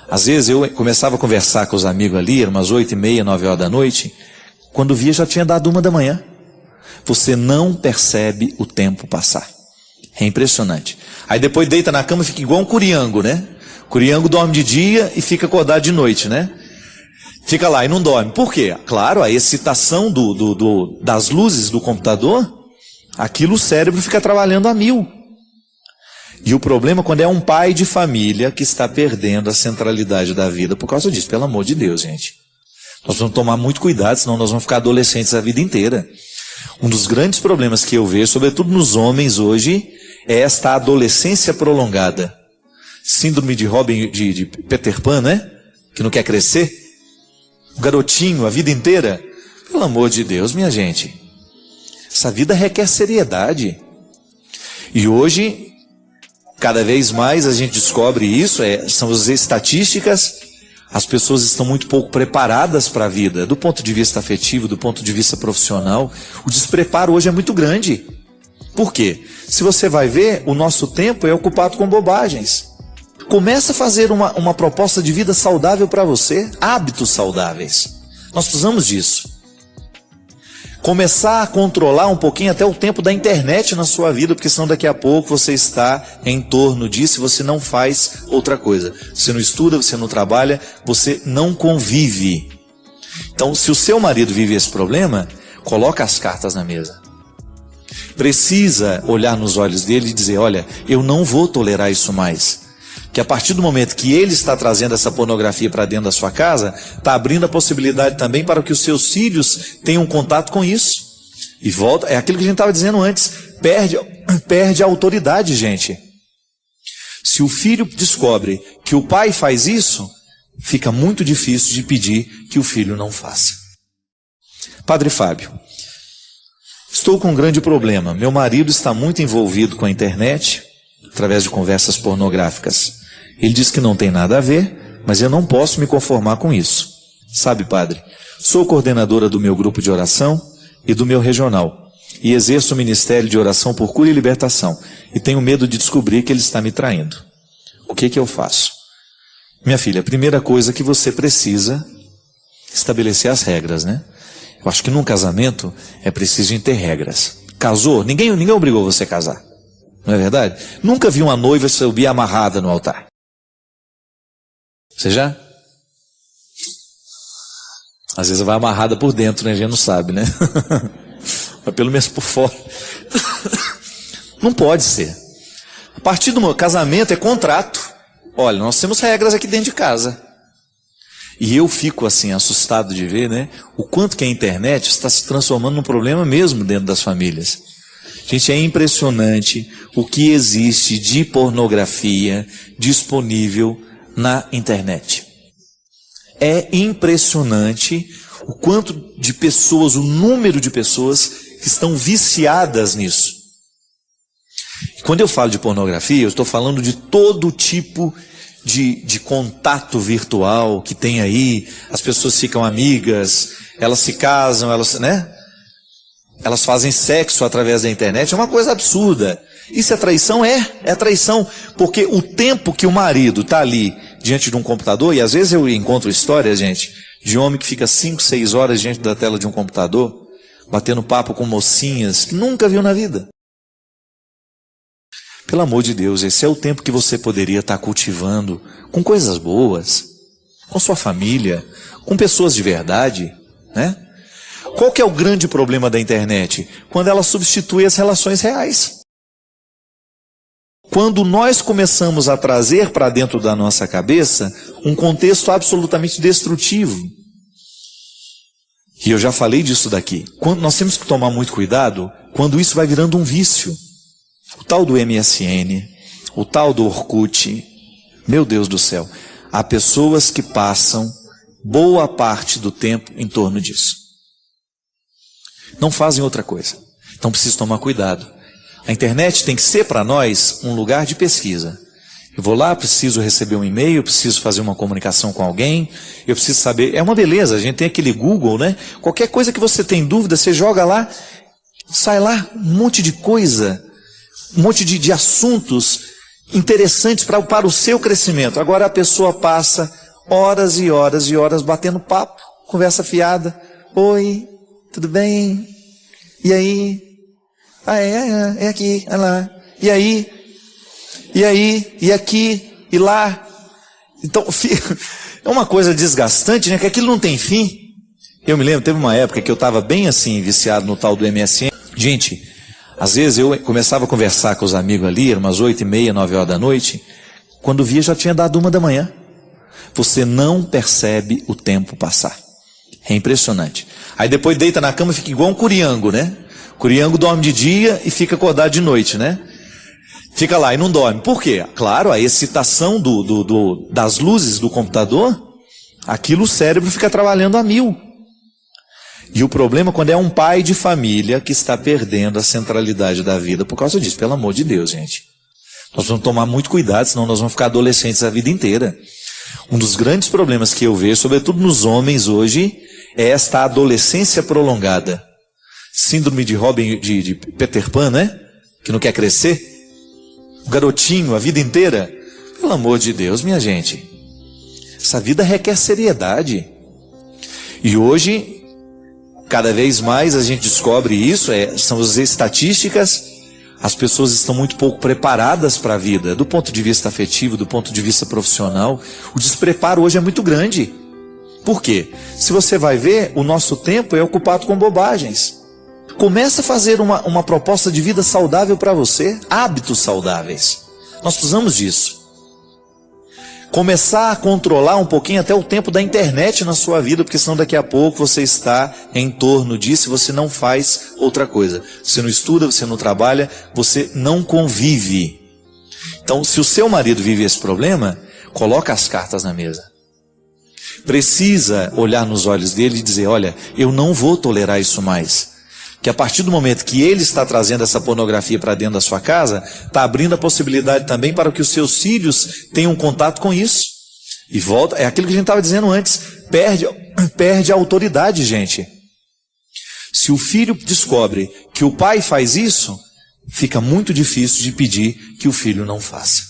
às vezes eu começava a conversar com os amigos ali, eram umas 8h30, 9 horas da noite. Quando via, já tinha dado 1 da manhã. Você não percebe o tempo passar. É impressionante. Aí depois deita na cama e fica igual um curiango, né? Curiango dorme de dia e fica acordado de noite, né? Fica lá e não dorme. Por quê? Claro, a excitação das luzes do computador, aquilo o cérebro fica trabalhando a 1000. E o problema é quando é um pai de família que está perdendo a centralidade da vida por causa disso. Pelo amor de Deus, gente. Nós vamos tomar muito cuidado, senão nós vamos ficar adolescentes a vida inteira. Um dos grandes problemas que eu vejo, sobretudo nos homens hoje, é esta adolescência prolongada. Síndrome de Peter Pan, né? Que não quer crescer. O garotinho a vida inteira. Pelo amor de Deus, minha gente. Essa vida requer seriedade. E hoje, cada vez mais a gente descobre isso, são as estatísticas. As pessoas estão muito pouco preparadas para a vida, do ponto de vista afetivo, do ponto de vista profissional. O despreparo hoje é muito grande. Por quê? Se você vai ver, o nosso tempo é ocupado com bobagens. Começa a fazer uma proposta de vida saudável para você, hábitos saudáveis. Nós precisamos disso. Começar a controlar um pouquinho até o tempo da internet na sua vida, porque senão daqui a pouco você está em torno disso e você não faz outra coisa. Você não estuda, você não trabalha, você não convive. Então, se o seu marido vive esse problema, coloca as cartas na mesa. Precisa olhar nos olhos dele e dizer, olha, eu não vou tolerar isso mais. Que a partir do momento que ele está trazendo essa pornografia para dentro da sua casa, está abrindo a possibilidade também para que os seus filhos tenham contato com isso. E volta, é aquilo que a gente estava dizendo antes, perde a autoridade, gente. Se o filho descobre que o pai faz isso, fica muito difícil de pedir que o filho não faça. Padre Fábio, estou com um grande problema. Meu marido está muito envolvido com a internet, através de conversas pornográficas. Ele diz que não tem nada a ver, mas eu não posso me conformar com isso. Sabe, padre, sou coordenadora do meu grupo de oração e do meu regional, e exerço o ministério de oração por cura e libertação, e tenho medo de descobrir que ele está me traindo. O que eu faço? Minha filha, a primeira coisa que você precisa estabelecer as regras, né? Eu acho que num casamento é preciso ter regras. Casou? Ninguém obrigou você a casar. Não é verdade? Nunca vi uma noiva subir amarrada no altar. Você já? Às vezes vai amarrada por dentro, né? A gente não sabe, né? Mas pelo menos por fora. Não pode ser. A partir do meu casamento é contrato. Olha, nós temos regras aqui dentro de casa. E eu fico assim assustado de ver, né? O quanto que a internet está se transformando num problema mesmo dentro das famílias. Gente, é impressionante o que existe de pornografia disponível na internet. É impressionante o quanto de pessoas, o número de pessoas que estão viciadas nisso. E quando eu falo de pornografia, eu estou falando de todo tipo de contato virtual que tem aí. As pessoas ficam amigas, elas se casam, elas fazem sexo através da internet. É uma coisa absurda. Isso é traição? É traição, porque o tempo que o marido está ali diante de um computador, e às vezes eu encontro histórias, gente, de homem que fica 5, 6 horas diante da tela de um computador, batendo papo com mocinhas que nunca viu na vida. Pelo amor de Deus, esse é o tempo que você poderia estar cultivando com coisas boas, com sua família, com pessoas de verdade, né? Qual que é o grande problema da internet? Quando ela substitui as relações reais. Quando nós começamos a trazer para dentro da nossa cabeça um contexto absolutamente destrutivo. E eu já falei disso daqui. Nós temos que tomar muito cuidado quando isso vai virando um vício. O tal do MSN, o tal do Orkut, meu Deus do céu. Há pessoas que passam boa parte do tempo em torno disso. Não fazem outra coisa. Então preciso tomar cuidado. A internet tem que ser para nós um lugar de pesquisa. Eu vou lá, preciso receber um e-mail, preciso fazer uma comunicação com alguém, eu preciso saber. É uma beleza, a gente tem aquele Google, né? Qualquer coisa que você tem dúvida, você joga lá, sai lá um monte de coisa, um monte de assuntos interessantes para o seu crescimento. Agora a pessoa passa horas e horas e horas batendo papo, conversa fiada. Oi, tudo bem? E aí? Ah, é aqui, é lá. E aí? E aí, e aqui, e lá. Então, é uma coisa desgastante, né? Que aquilo não tem fim. Eu me lembro, teve uma época que eu estava bem assim, viciado no tal do MSN. Gente, às vezes eu começava a conversar com os amigos ali, eram umas 8h30, 9h da noite. Quando via, já tinha dado 1 da manhã. Você não percebe o tempo passar. É impressionante. Aí depois deita na cama e fica igual um curiango, né? O curiango dorme de dia e fica acordado de noite, né? Fica lá e não dorme. Por quê? Claro, a excitação das luzes do computador, aquilo o cérebro fica trabalhando a 1000. E o problema é quando é um pai de família que está perdendo a centralidade da vida por causa disso. Pelo amor de Deus, gente. Nós vamos tomar muito cuidado, senão nós vamos ficar adolescentes a vida inteira. Um dos grandes problemas que eu vejo, sobretudo nos homens hoje, é esta adolescência prolongada. Síndrome de Peter Pan, né? Que não quer crescer. O garotinho, a vida inteira. Pelo amor de Deus, minha gente. Essa vida requer seriedade. E hoje, cada vez mais a gente descobre isso, são as estatísticas. As pessoas estão muito pouco preparadas para a vida, do ponto de vista afetivo, do ponto de vista profissional. O despreparo hoje é muito grande. Por quê? Se você vai ver, o nosso tempo é ocupado com bobagens. Começa a fazer uma proposta de vida saudável para você, hábitos saudáveis. Nós precisamos disso. Começar a controlar um pouquinho até o tempo da internet na sua vida, porque senão daqui a pouco você está em torno disso e você não faz outra coisa. Você não estuda, você não trabalha, você não convive. Então, se o seu marido vive esse problema, coloca as cartas na mesa. Precisa olhar nos olhos dele e dizer, olha, eu não vou tolerar isso mais. Que a partir do momento que ele está trazendo essa pornografia para dentro da sua casa, está abrindo a possibilidade também para que os seus filhos tenham contato com isso. E volta, é aquilo que a gente estava dizendo antes, perde a autoridade, gente. Se o filho descobre que o pai faz isso, fica muito difícil de pedir que o filho não faça.